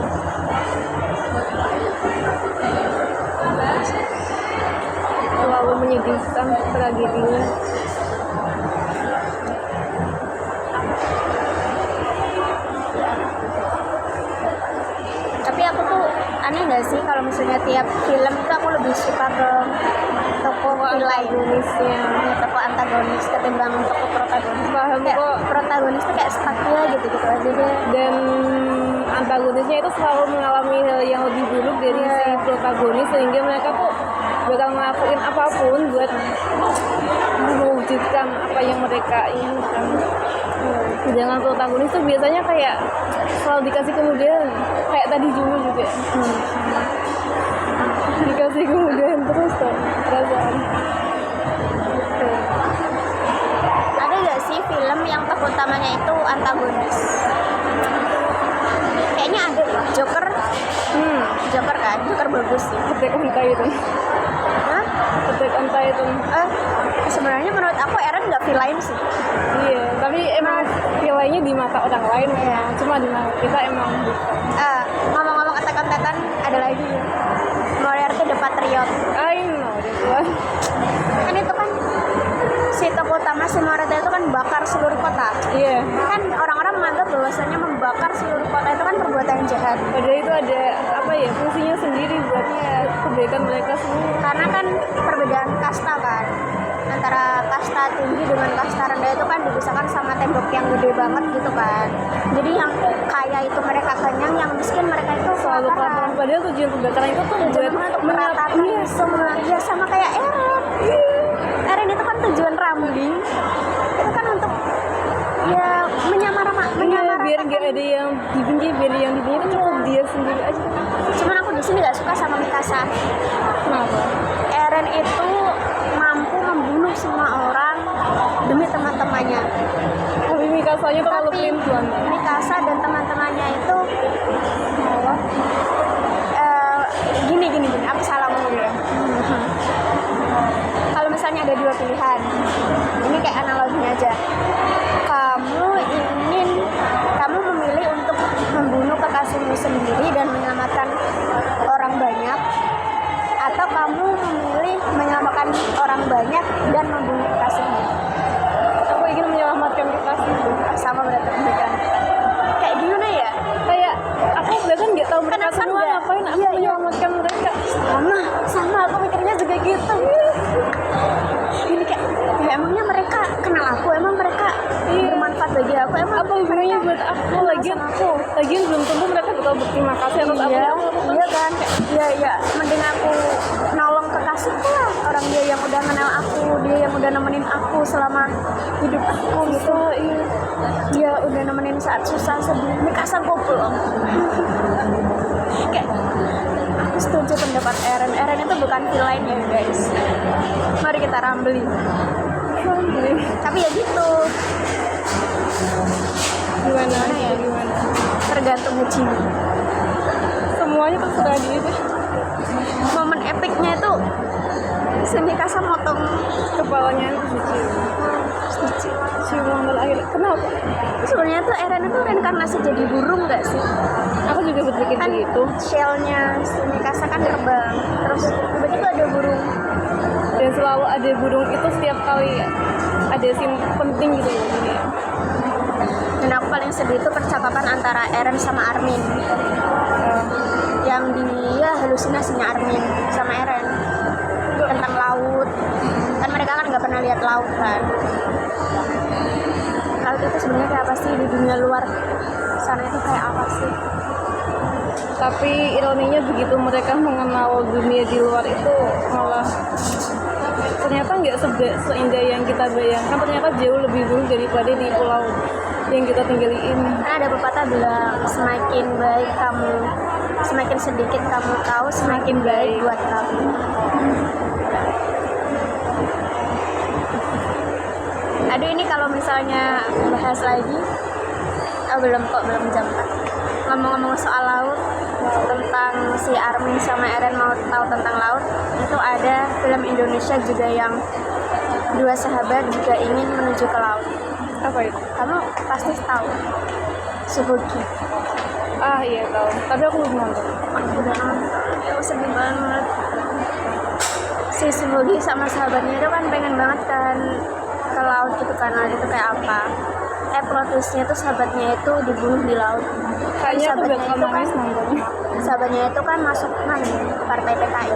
Terlalu menyedihkan tragedinya. Tapi aku tuh aneh gak sih kalau misalnya tiap film itu aku lebih suka ke tokoh Antagonisnya. ya, tokoh antagonis ketimbang tokoh protagonis. Paham Kayak kok. protagonis tuh kayak stuck ya gitu aja deh. Dan antagonisnya itu selalu mengalami hal yang lebih buruk dari si protagonis, sehingga mereka tuh bakal ngelakuin apapun buat mewujudkan apa yang mereka inginkan. Sedangkan protagonis tuh biasanya kayak selalu dikasih kemudahan, kayak tadi juga dikasih kemudahan terus tuh perasaan. Ada gak sih film yang tokoh utamanya itu antagonis? Kayaknya ada ya. Joker kan, Joker bagus sih. Attack on Titan. Hah? Attack on Titan. Sebenarnya menurut aku Eren nggak villain sih. Iya, tapi emang nilainya di mata orang lain Iya. cuma di mata kita emang bukan. Ngomong-ngomong Attack on Titan, ada lagi Moriarty the Patriot. I know deh tuan. Kan itu kan si tokoh utama si Moriarty itu kan bakar seluruh kota. Iya. Kan orang-orang menganggap bahwasanya membakar seluruh kota itu kan perbuatan yang jahat. Padahal itu ada apa ya, fungsinya sendiri buat kebaikan mereka semua. Karena kan perbedaan kasta kan, antara kasta tinggi dengan kasta rendah itu kan dipisahkan sama tembok yang gede banget gitu kan. Jadi yang kaya itu mereka kenyang, yang miskin mereka itu Selalu kelaparan. kelaparan. Padahal tujuan pembakaran itu tuh buat Untuk meratakan semua. Ya sama kayak Eren. Eren itu kan tujuan Rambling. Itu kan untuk ya biar nggak ada yang dibenci, biar yang dibenci itu cukup dia sendiri aja. Cuman aku di sini nggak suka sama Mikasa. Kenapa? Eren itu mampu membunuh semua orang demi teman-temannya. Tapi Mikasanya terlalu Tapi pelin-pelan. Mikasa dan teman-temannya itu malah gini, aku salah ngomong ya. Kalau misalnya ada dua pilihan, ini kayak analoginya aja. Kamu memilih untuk membunuh kekasihmu sendiri dan menyelamatkan orang banyak, atau kamu memilih menyelamatkan orang banyak dan membunuh kekasihmu. Aku ingin menyelamatkan kekasihku. Sama berarti pemikiran kita. Kayak gimana ya? Kayak aku bahkan nggak tahu mereka Kenapa semua nggak? ngapain, aku Iya. menyelamatkan mereka. Sama aku mikirnya juga gitu. Ini kayak ya emangnya mereka kenal aku, emang mereka bermanfaat bagi aku, emang Apa hubungannya buat aku? Lagian belum tentu mereka bakal berterima kasih atas apa yang aku lakukan. iya kan, ya mending aku nolong kekasihku lah, orang dia yang udah kenal aku, dia yang udah nemenin aku selama hidup aku gitu. Iya. Dia udah nemenin saat susah sedih, Mikasa goblok. Kayak aku setuju pendapat Eren itu bukan villain ya guys. Mari kita rambling. Tapi ya gitu, Gimana ya? Gimana? tergantung Hachimi. Semuanya terserah dia deh. Momen epicnya itu si Mikasa motong Kepalanya itu suci. Siuman akhir. Kenapa? sebenarnya tuh Eren itu reinkarnasi jadi burung gak sih? Aku juga berpikir Kan begitu. shellnya si Mikasa kan terbang, terus tiba-tiba ada burung. Dan selalu ada burung itu setiap kali ada scene penting gitu ya. Gini ya. Dan aku paling sedih itu percakapan antara Eren sama Armin, yang dia halusinasinya Armin sama Eren tentang laut. Kan mereka kan nggak pernah lihat laut kan. Laut itu sebenarnya kayak apa sih, di dunia luar sana itu kayak apa sih? Tapi ironinya begitu mereka mengenal dunia di luar itu malah ternyata nggak seindah yang kita bayangkan. Ternyata jauh lebih buruk daripada di pulau yang kita tinggali ini. Karena ada pepatah bilang semakin sedikit kamu tahu, semakin baik buat kamu. Aduh, ini kalau misalnya bahas lagi, belum jam 4. Ngomong-ngomong soal laut, tentang si Armin sama Eren mau tahu tentang laut, itu ada film Indonesia juga yang dua sahabat juga ingin menuju ke laut. Apa itu? Kamu pasti tahu, Suhoki. Ah iya tahu. Tapi aku belum nonton. Aku udah nonton, ya sedih banget. Si Suhoki sama sahabatnya itu kan pengen banget kan ke laut gitu, karena itu kayak apa. Plot twistnya tuh sahabatnya itu dibunuh di laut. Kayaknya aku Sahabatnya bakal itu kan, nangis nontonnya. sahabatnya itu kan masuk partai PKI.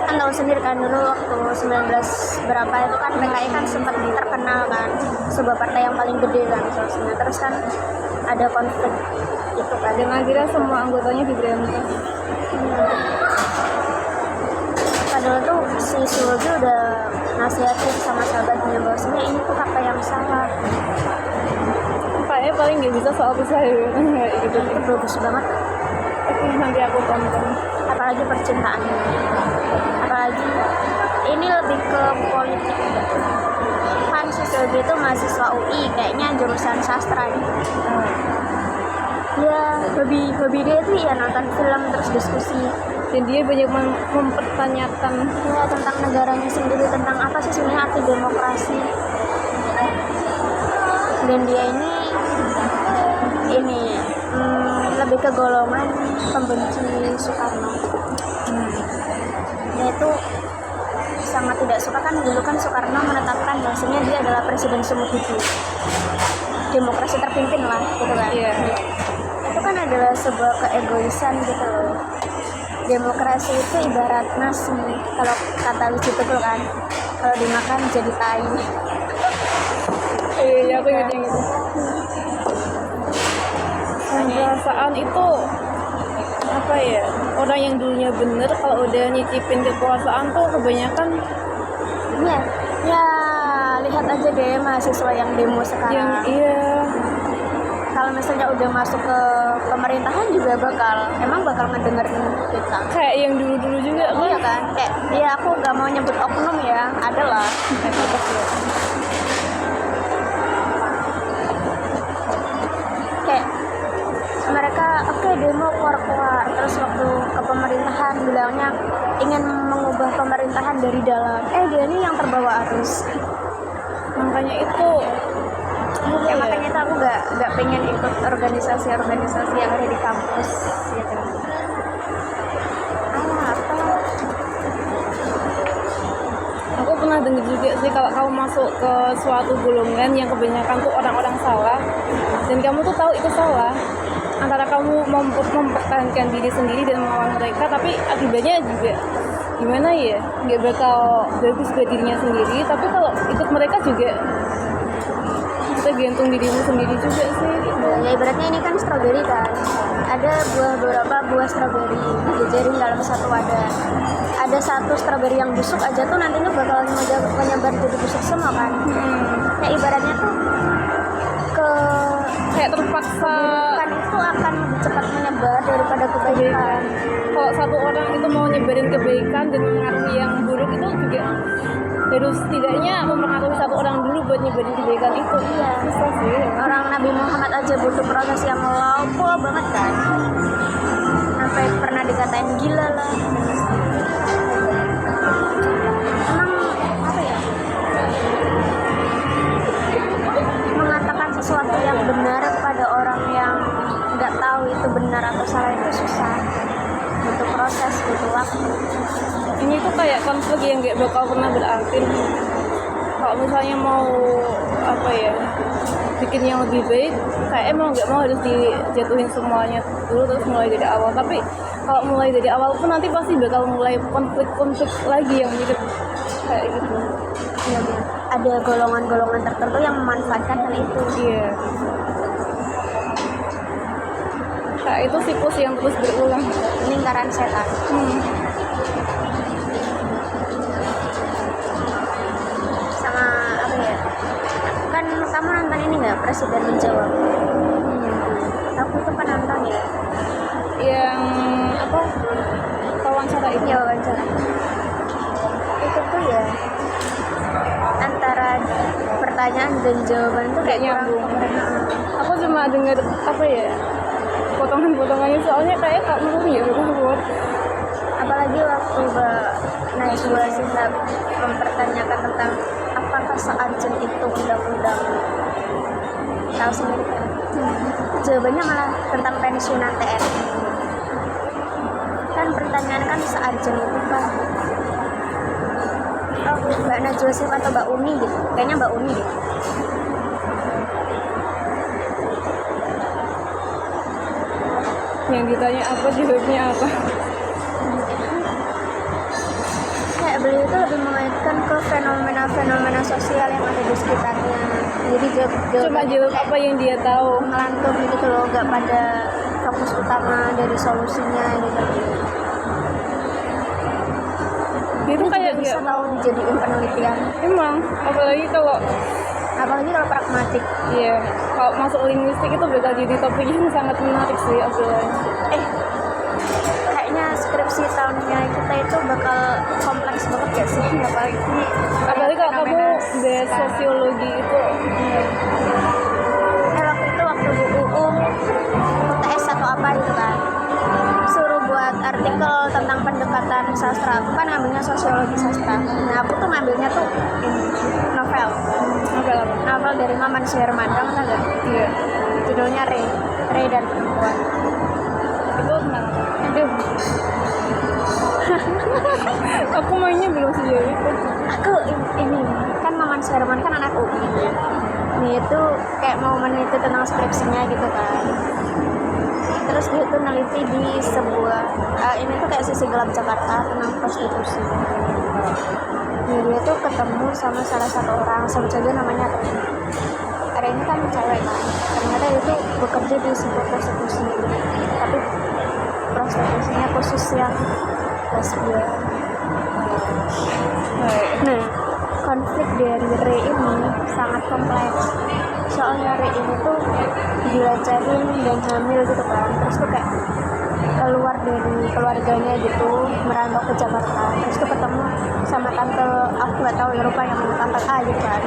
Kan tahu sendiri kan dulu waktu 19 berapa itu kan PKI kan sempat terkenal kan, sebuah partai yang paling gede kan sosnya. Terus kan ada konflik gitu kan. Dan akhirnya semua anggotanya diberantas. Padahal tuh si Suhoki udah nasihatin sama sahabatnya bahwasanya ini tuh kakak yang salah. Kayaknya paling nggak bisa soal saya gitu. Itu bagus banget, Oke, nanti aku tonton. apalagi percintaannya, apalagi ini lebih ke politik. Kan si Suhoki itu mahasiswa UI, kayaknya jurusan sastra ya. Ya hobi dia itu ya nonton film terus diskusi Dan dia banyak mempertanyakan ya tentang negaranya sendiri, tentang apa sih sebenarnya arti demokrasi. Dan dia ini lebih ke golongan pembenci Soekarno. Dia itu sangat tidak suka, kan dulu kan Soekarno menetapkan bahwasanya dia adalah presiden seumur hidup, demokrasi terpimpin lah gitu kan. Iya. Itu kan adalah sebuah keegoisan gitu loh. Demokrasi itu ibarat nasi, kalau kata Wiji Tukul kan, kalau dimakan jadi tai. iya aku ingat yang itu. Perasaan itu apa ya, orang yang dulunya bener kalau udah nyicipin kekuasaan tuh kebanyakan Ya lihat aja deh mahasiswa yang demo yang sekarang. iya. Kalau misalnya udah masuk ke pemerintahan juga bakal ngedengerin kita. Kayak yang dulu-dulu juga Iya kan, kayak ya aku gak mau nyebut oknum ya, ada lah kayak gitu sih. Kayak mereka oke, demo keluar, terus waktu ke pemerintahan bilangnya ingin mengubah pemerintahan dari dalam, dia ini yang terbawa arus. makanya itu Ya makanya itu aku gak pengen ikut organisasi yang ada di kampus gitu. Apa? aku pernah dengar juga sih kalau kamu masuk ke suatu golongan yang kebanyakan tuh orang-orang salah dan kamu tuh tahu itu salah, antara kamu mempertahankan diri sendiri dan melawan mereka, tapi akibatnya juga gimana ya, nggak bakal bagus buat dirinya sendiri. Tapi kalau ikut mereka juga tergantung dirimu sendiri juga sih. Ya ibaratnya ini kan stroberi kan, ada beberapa buah stroberi dijajarin dalam satu wadah. Ada satu stroberi yang busuk aja tuh nantinya bakal menyebar jadi busuk semua kan. Ya ibaratnya tuh Kayak terpaksa kan itu akan lebih cepat menyebar daripada kebaikan. kalau satu orang itu mau nyebarin kebaikan dan mengaruhi yang buruk, itu juga harus setidaknya mempengaruhi satu orang dulu buat nyebarin kebaikan itu. Iya. Susah sih. Orang Nabi Muhammad aja butuh proses yang lama banget kan, sampai pernah dikatain gila lah. Emang apa ya, mengatakan sesuatu yang benar kepada orang yang nggak tahu itu benar atau salah itu susah, butuh proses, butuh waktu. Ini tuh kayak konflik yang gak bakal pernah berakhir. Kalau misalnya mau apa ya, bikin yang lebih baik, kayak emang nggak mau harus dijatuhin semuanya dulu terus mulai dari awal. Tapi kalau mulai dari awal pun nanti pasti bakal mulai konflik lagi yang mirip kayak gitu. Ya, ada golongan-golongan tertentu yang memanfaatkan hal itu. Iya. Kayak itu siklus yang terus berulang. Lingkaran setan. Sama apa ya, kan kamu nonton ini nggak, Presiden Menjawab? Aku tuh kan nonton ya. Yang apa, wawancara itu. Ya wawancara itu tuh ya, antara pertanyaan dan jawaban tuh kayak Nyambung. kurang. Aku cuma dengar apa ya, potongan-potongannya, soalnya kayak Kak Nurul ya buat. Apalagi waktu Mbak Najwa Shihab mempertanyakan tentang apakah seurgent itu undang-undang, tahu sendiri kan? Jawabannya malah tentang pensiunan TNI. Kan pertanyaan kan seurgent itu kan, Mbak Najwa Shihab atau Mbak Uni gitu, kayaknya Mbak Uni gitu. Yang ditanya apa, jawabnya apa. Kayak beliau itu lebih mengaitkan ke fenomena-fenomena sosial yang ada di sekitarnya. Jadi Cuma jawab apa yang dia tahu. ngelantur gitu loh, gak pada fokus utama dari solusinya gitu. Dia tuh kayak bisa nggak tahu dijadiin penelitian, emang, apalagi kalau pragmatik. iya, kalau masuk linguistik itu bakal jadi topik yang sangat menarik sih obrolan. Kayaknya skripsi tahunnya kita itu bakal kompleks banget gak sih, Apalagi kalau kamu bahas sosiologi itu. waktu Bu UU UTS atau apa gitu kan, suruh buat artikel tentang pendekatan sastra. Aku kan ngambilnya sosiologi sastra. Nah aku tuh ngambilnya tuh novel dari Maman Suherman, kamu tahu gak? Iya. Judulnya Ray dan Perempuan. Itu tentang apa? Aduh. Aku mainnya belum sejauh itu. Aku ini kan Maman Suherman kan anak UI. Nih itu kayak mau meneliti tentang skripsinya gitu kan. Terus dia tuh neliti di sebuah ini tuh kayak sisi gelap Jakarta tentang prostitusi. Dia tuh ketemu sama salah satu orang, sebut saja namanya Ray. Ini kan cewek kan, ternyata itu bekerja di sebuah prostitusi, tapi prostitusinya khusus yang lesbian. Nah, konflik dari Ray ini sangat kompleks. soalnya Ri ini tuh dilecehin dan hamil gitu kan, terus tuh kayak keluar dari keluarganya gitu, merantau ke Jakarta, terus tuh ketemu sama tante, aku nggak tahu ya, rupanya tante A gitu kan.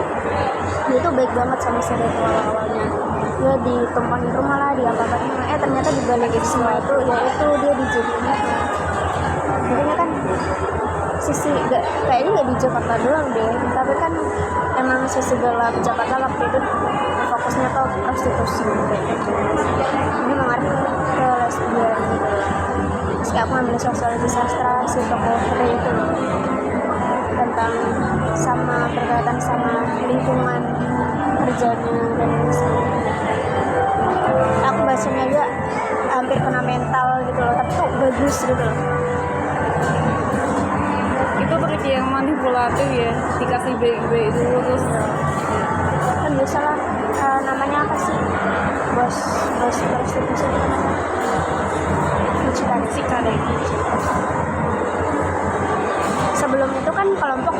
Dia tuh baik banget sama si Ri awalnya, dia ditumpangin rumah lah, diapa-apain, ternyata di balik itu semua itu ya itu dia dijadiin. Makanya kan sisi kayaknya nggak di Jakarta doang deh, tapi kan emang sisi gelap Jakarta waktu itu fokusnya ke prostitusi kayak gitu. Ini mengarah ke lesbian gitu. Meski aku ambil sosiologi sastra, si tokoh Ri itu loh, tentang sama berkaitan sama lingkungan kerjanya dan sebagainya. Aku bacanya juga hampir kena mental gitu loh, tapi kok bagus gitu loh. Itu trik yang manipulatif ya, dikasih baik-baik dulu terus Kan biasalah, namanya apa sih, bos prostitusi itu namanya mucikari. Sebelum itu kan kelompok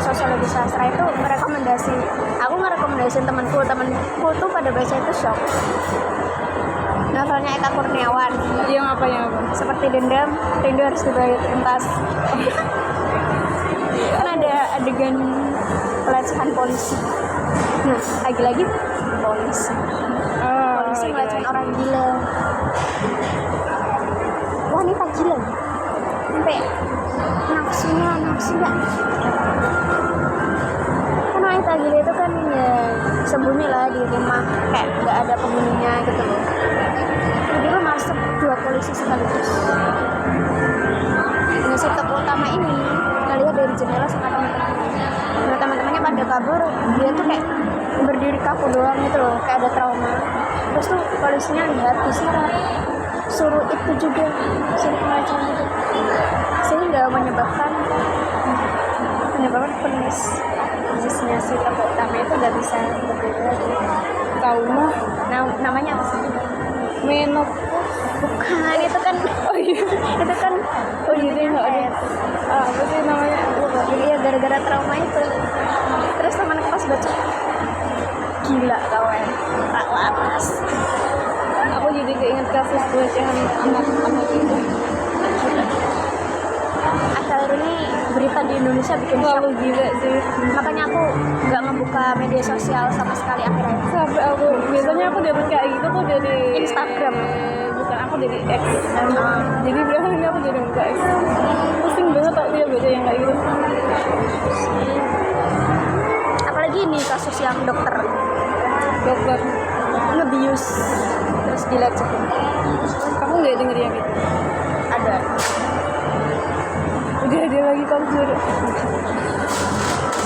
sosiologi sastra itu merekomendasi, aku ngerekomendasiin temanku tuh pada baca itu shock, novelnya Eka Kurniawan yang apa seperti dendam, rindu harus dibayar tuntas. Kan ada adegan pelecehan polisi, nah lagi-lagi polisi melecehan orang gila, wanita gila sampai nafsunya kan. Wanita gila itu kan ya sembunyi lah di rumah, kayak nggak ada penghuninya gitu loh. Tiba-tiba masuk 2 polisi sekaligus. Nah, si tokoh utama ini ngelihat dari jendela sama teman-temannya. Nah, teman-temannya pada kabur, dia tuh kayak berdiri kaku doang gitu loh, kayak ada trauma. Terus tuh polisinya lihat, disiram, suruh itu juga, suruh pelecehan juga, sehingga menyebabkan penisnya si tokoh utama itu nggak bisa berdiri lagi. trauma. Nah, namanya apa sih? Menop. Bukan, itu kan itu kan Jadi nggak ada apa sih namanya, iya, gara-gara trauma itu. Terus teman kelas baca, gila kawan, tak laras. aku jadi keinget kasus pelecehan anak-anak itu. Akhir ini berita di Indonesia bikin shock. Terlalu gila sih, Makanya aku nggak ngebuka media sosial sama sekali akhir-akhir. sampai aku biasanya aku dapet kayak gitu tuh dari Instagram. Bukan, aku dari X. Jadi berapa ini aku jadi buka X, pusing banget tau dia baca yang kayak gitu. Apalagi ini kasus yang dokter ngebius terus dilecehin. Kamu nggak denger yang itu? Ada. Udah ada lagi kamu suruh.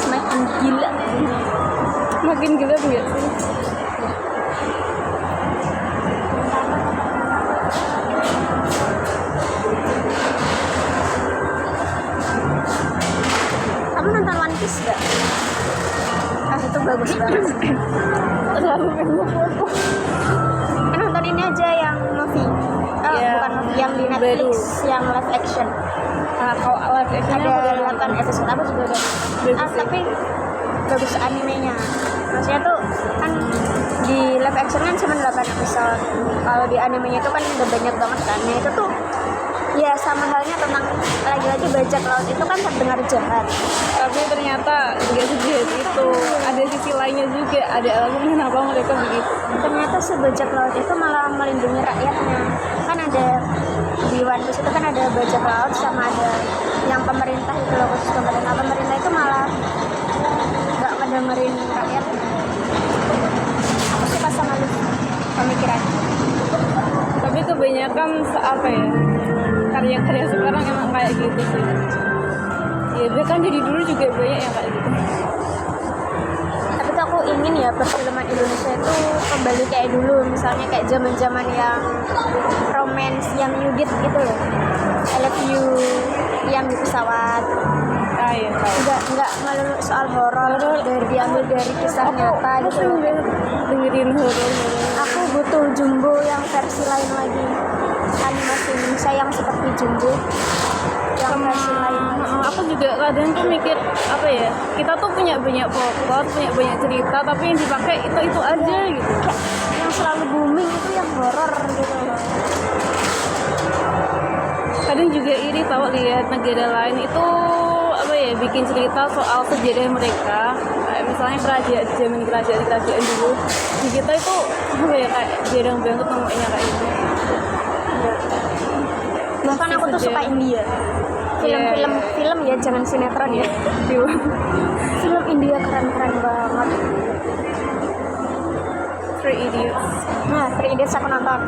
Semakin gila. Makin gila nggak sih? Kamu nonton One Piece gak? Itu bagus banget. Terlalu banyak. Nonton ini aja yang movie. Iya, Bukan movie, yang di Netflix, yang live action. Nah, kalau live actionnya aku udah Ada nonton. 8 episode, aku juga udah. Bagus sih. Tapi bagus animenya. Maksudnya tuh kan di live action kan cuma 8 episode. Kalau di animenya itu kan udah banyak banget kan. Nah, itu tuh ya sama halnya tentang lagi-lagi bajak laut itu kan terdengar jahat. Tapi ternyata nggak sejahat itu, ada sisi lainnya juga, ada alasan kenapa mereka begitu. Ternyata si bajak laut itu malah melindungi rakyatnya. Kan ada di One Piece itu kan ada bajak laut sama ada yang pemerintah itu loh, khusus pemerintah itu malah nggak ngedengerin rakyat. Aku suka sama lu pemikiran. Tapi kebanyakan apa ya, karya-karya sekarang emang kayak gitu sih. Ya dia kan dari dulu juga banyak yang kayak gitu. Tapi tuh aku ingin ya perfilman Indonesia itu kembali kayak dulu, misalnya kayak zaman-zaman yang romance, yang Yudit gitu loh, I Love You, yang di pesawat. Ya tahu. Nggak melulu soal horor, dari diambil dari kisah nyata gitu loh. Dengerin horor. Aku butuh Jumbo yang versi lain lagi, animasi Indonesia yang seperti Jumbo, yang sama versi lain. aku juga kadang tuh mikir apa ya, kita tuh punya banyak plot, punya banyak cerita, tapi yang dipakai itu aja gitu. Kayak yang selalu booming itu yang horor gitu loh. Kadang juga iri tahu lihat negara lain itu apa ya, bikin cerita soal sejarah mereka, kayak misalnya kerajaan dulu. Di kita itu apa ya, kayak jarang banget nemuinnya kayak gitu. Bahkan aku tuh suka India. Film ya, jangan sinetron ya. Film India keren-keren banget. Three Idiots. Nah, Three Idiots aku nonton.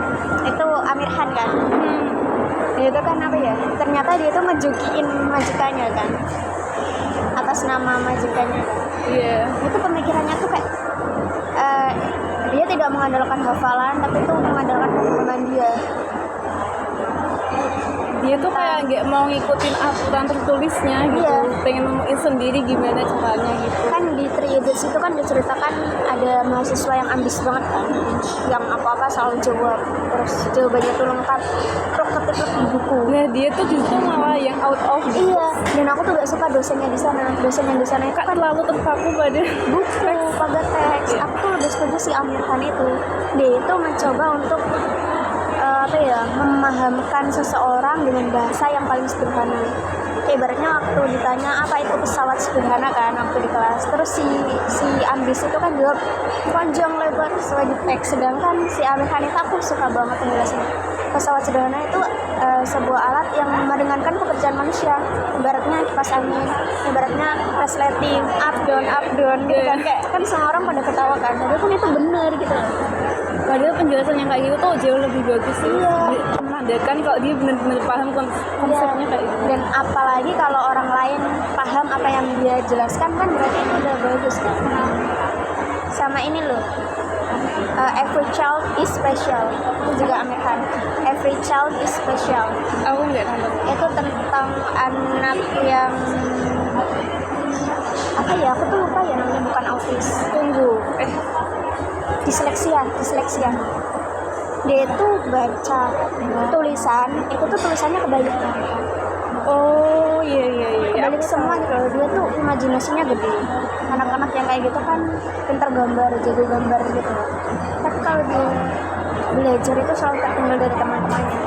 Itu Amir Khan kan. Itu kan apa ya? Ternyata dia tuh ngejukiin majikannya kan. Atas nama majikannya kan. Iya. Itu pemikirannya tuh kayak dia tidak mengandalkan hafalan, tapi tuh mengandalkan hubungan dia. Dia tuh kayak nggak mau ngikutin aturan tertulisnya gitu, Iya. pengen nemuin sendiri gimana caranya gitu. Kan di Three Idiots itu kan diceritakan ada mahasiswa yang ambis banget kan, yang apa-apa selalu jawab, terus jawabannya tuh lengkap, terus ketik di buku. Nah dia tuh justru malah yang out of gitu. Iya, dan aku tuh gak suka dosennya di sana. Dosen yang di sana itu Kan terlalu terpaku pada buku, pada teks. Aku tuh lebih setuju si Amir Khan itu. Dia itu mencoba untuk memahamkan seseorang dengan bahasa yang paling sederhana. Kayak ibaratnya waktu ditanya apa itu pesawat sederhana kan waktu di kelas, terus si ambis itu kan jawab panjang lebar sesuai di teks, sedangkan si Amir Khan itu aku suka banget penjelasannya. Pesawat sederhana itu sebuah alat yang meringankan pekerjaan manusia, ibaratnya kipas angin, ibaratnya resleting, up down gitu kan. Kayak kan semua orang pada ketawa kan, tapi pun itu bener gitu. padahal penjelasan yang kayak gitu tuh jauh lebih bagus sih. Iya. Menandakan kalau dia benar-benar paham konsepnya kayak gitu. Dan apalagi kalau orang lain paham apa yang dia jelaskan kan berarti itu udah bagus kan. Sama ini loh, Every Child is Special, itu juga Amir Khan. Every Child is Special, Aku nggak nonton. itu tentang anak yang apa ya, aku tuh lupa ya namanya, bukan autis, Tunggu. disleksia. Dia tuh baca tulisan, itu tuh tulisannya kebalik. Oh iya. Kebalik semua gitu loh. Dia tuh imajinasinya gede. Anak-anak yang kayak gitu kan pintar gambar, jago gambar gitu. Tapi kalau dia belajar itu selalu tertinggal dari teman-temannya.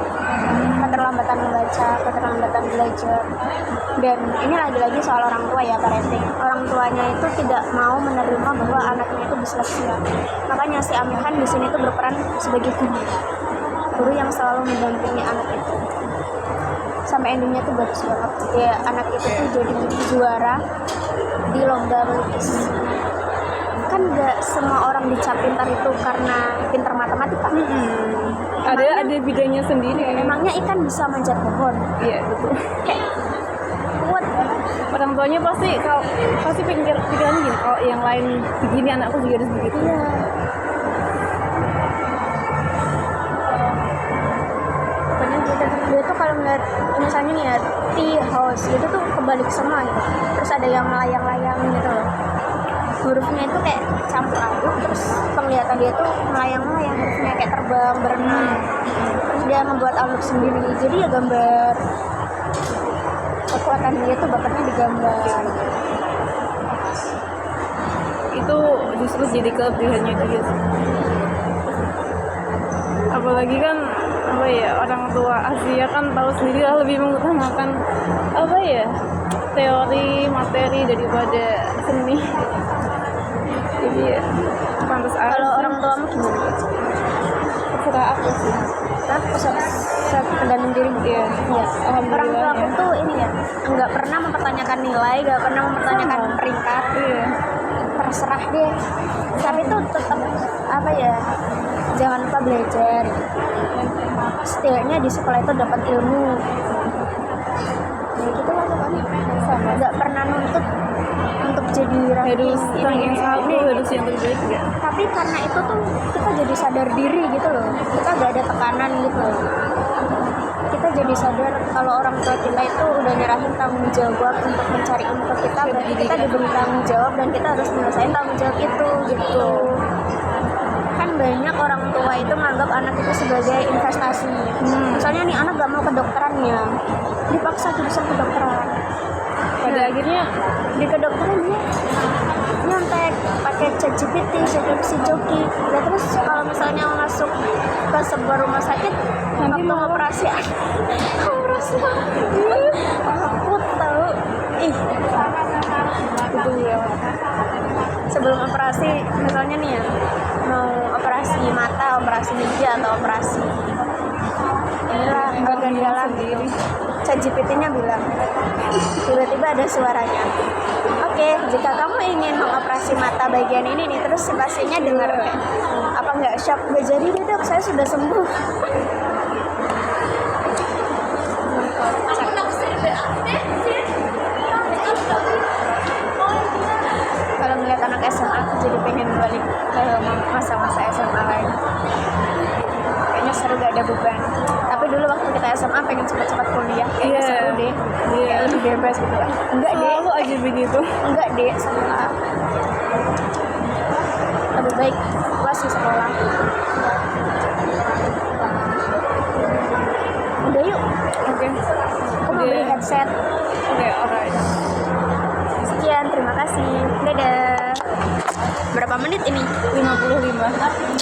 Keterlambatan membaca, keterlambatan belajar. Dan ini lagi-lagi soal orang tua ya, parenting. Orang tuanya itu tidak mau menerima bahwa anaknya itu disleksia. Makanya si Amir Khan di sini tuh berperan sebagai guru yang selalu mendampingi anak itu. Sampai endingnya tuh bagus banget. Ya, anak itu tuh jadi juara di lomba melukis. Kan gak semua orang dicap pintar itu karena pintar matematika. Ada bidangnya sendiri. Emangnya ikan bisa manjat pohon? Iya betul. Kayak what? Orang tuanya pasti pikirannya gini, kalau yang lain begini anakku juga harus begitu. Iya. Pokoknya dia tuh kalau ngeliat misalnya nih ya, tea house gitu tuh kebalik semua gitu. Terus ada yang melayang-layang gitu loh. Hurufnya itu kayak campur aduk, terus penglihatan dia tuh melayang-layang, hurufnya kayak terbang, berenang. Terus dia membuat outlook sendiri, jadi ya gambar kekuatan dia tuh bakatnya digambar. Itu justru jadi kelebihannya dia sih. Apalagi kan apa ya, orang tua Asia kan tahu sendiri lah lebih mengutamakan apa ya, teori materi daripada seni. Jadi ya pantas aja. Kalau orang tuamu gimana? Terserah aku sih. Saya tergantung diri. Iya. Orang tua Alhamdulillah aku ya. tuh ini ya, nggak pernah mempertanyakan nilai, nggak pernah mempertanyakan peringkat. Iya. Terserah deh. Tapi tuh tetap apa ya, jangan lupa belajar. Setidaknya di sekolah itu dapat ilmu. Ya gitu lah pokoknya. Sama. Nggak pernah nuntut untuk jadi Harus yang satu, harus yang terbaik ya. Tapi karena itu tuh kita jadi sadar diri gitu loh, kita gak ada tekanan gitu loh. Kita jadi sadar kalau orang tua kita itu udah nyerahin tanggung jawab untuk mencari info kita, berarti kita diberi tanggung jawab dan kita harus menyelesaikan tanggung jawab itu gitu. Kan banyak orang tua itu menganggap anak itu sebagai investasi. Misalnya nih anak gak mau kedokterannya, dipaksa jurusan kedokteran. Pada Nah, akhirnya di kedokteran dia nyontek pakai ChatGPT, si Joki. Ya terus kalau misalnya masuk ke sebuah rumah sakit Nanti waktu mau operasi operasi takut tahu ih itu ya. sebelum operasi misalnya nih ya mau operasi mata, operasi gigi atau operasi inilah organ dalam sendiri. ChatGPT-nya bilang tiba-tiba ada suaranya, oke, jika kamu ingin mengoperasi mata bagian ini nih, terus si pasiennya dengar kayak, apa nggak shock, nggak jadi nih dok, saya sudah sembuh. Kalau melihat anak SMA aku jadi pengen balik ke masa-masa SMA lain. Kayaknya seru, gak ada beban. Tapi dulu waktu kita SMA pengen cepat-cepat kuliah, kayaknya Iya. seru deh. Kayak lebih bebas gitu kan. Enggak deh, Selalu aja begitu. enggak deh sama. Lebih baik puas di sekolah. Udah yuk, Oke. aku mau beli headset. Oke, alright. Sekian, terima kasih. Dadah. Berapa menit ini? 55.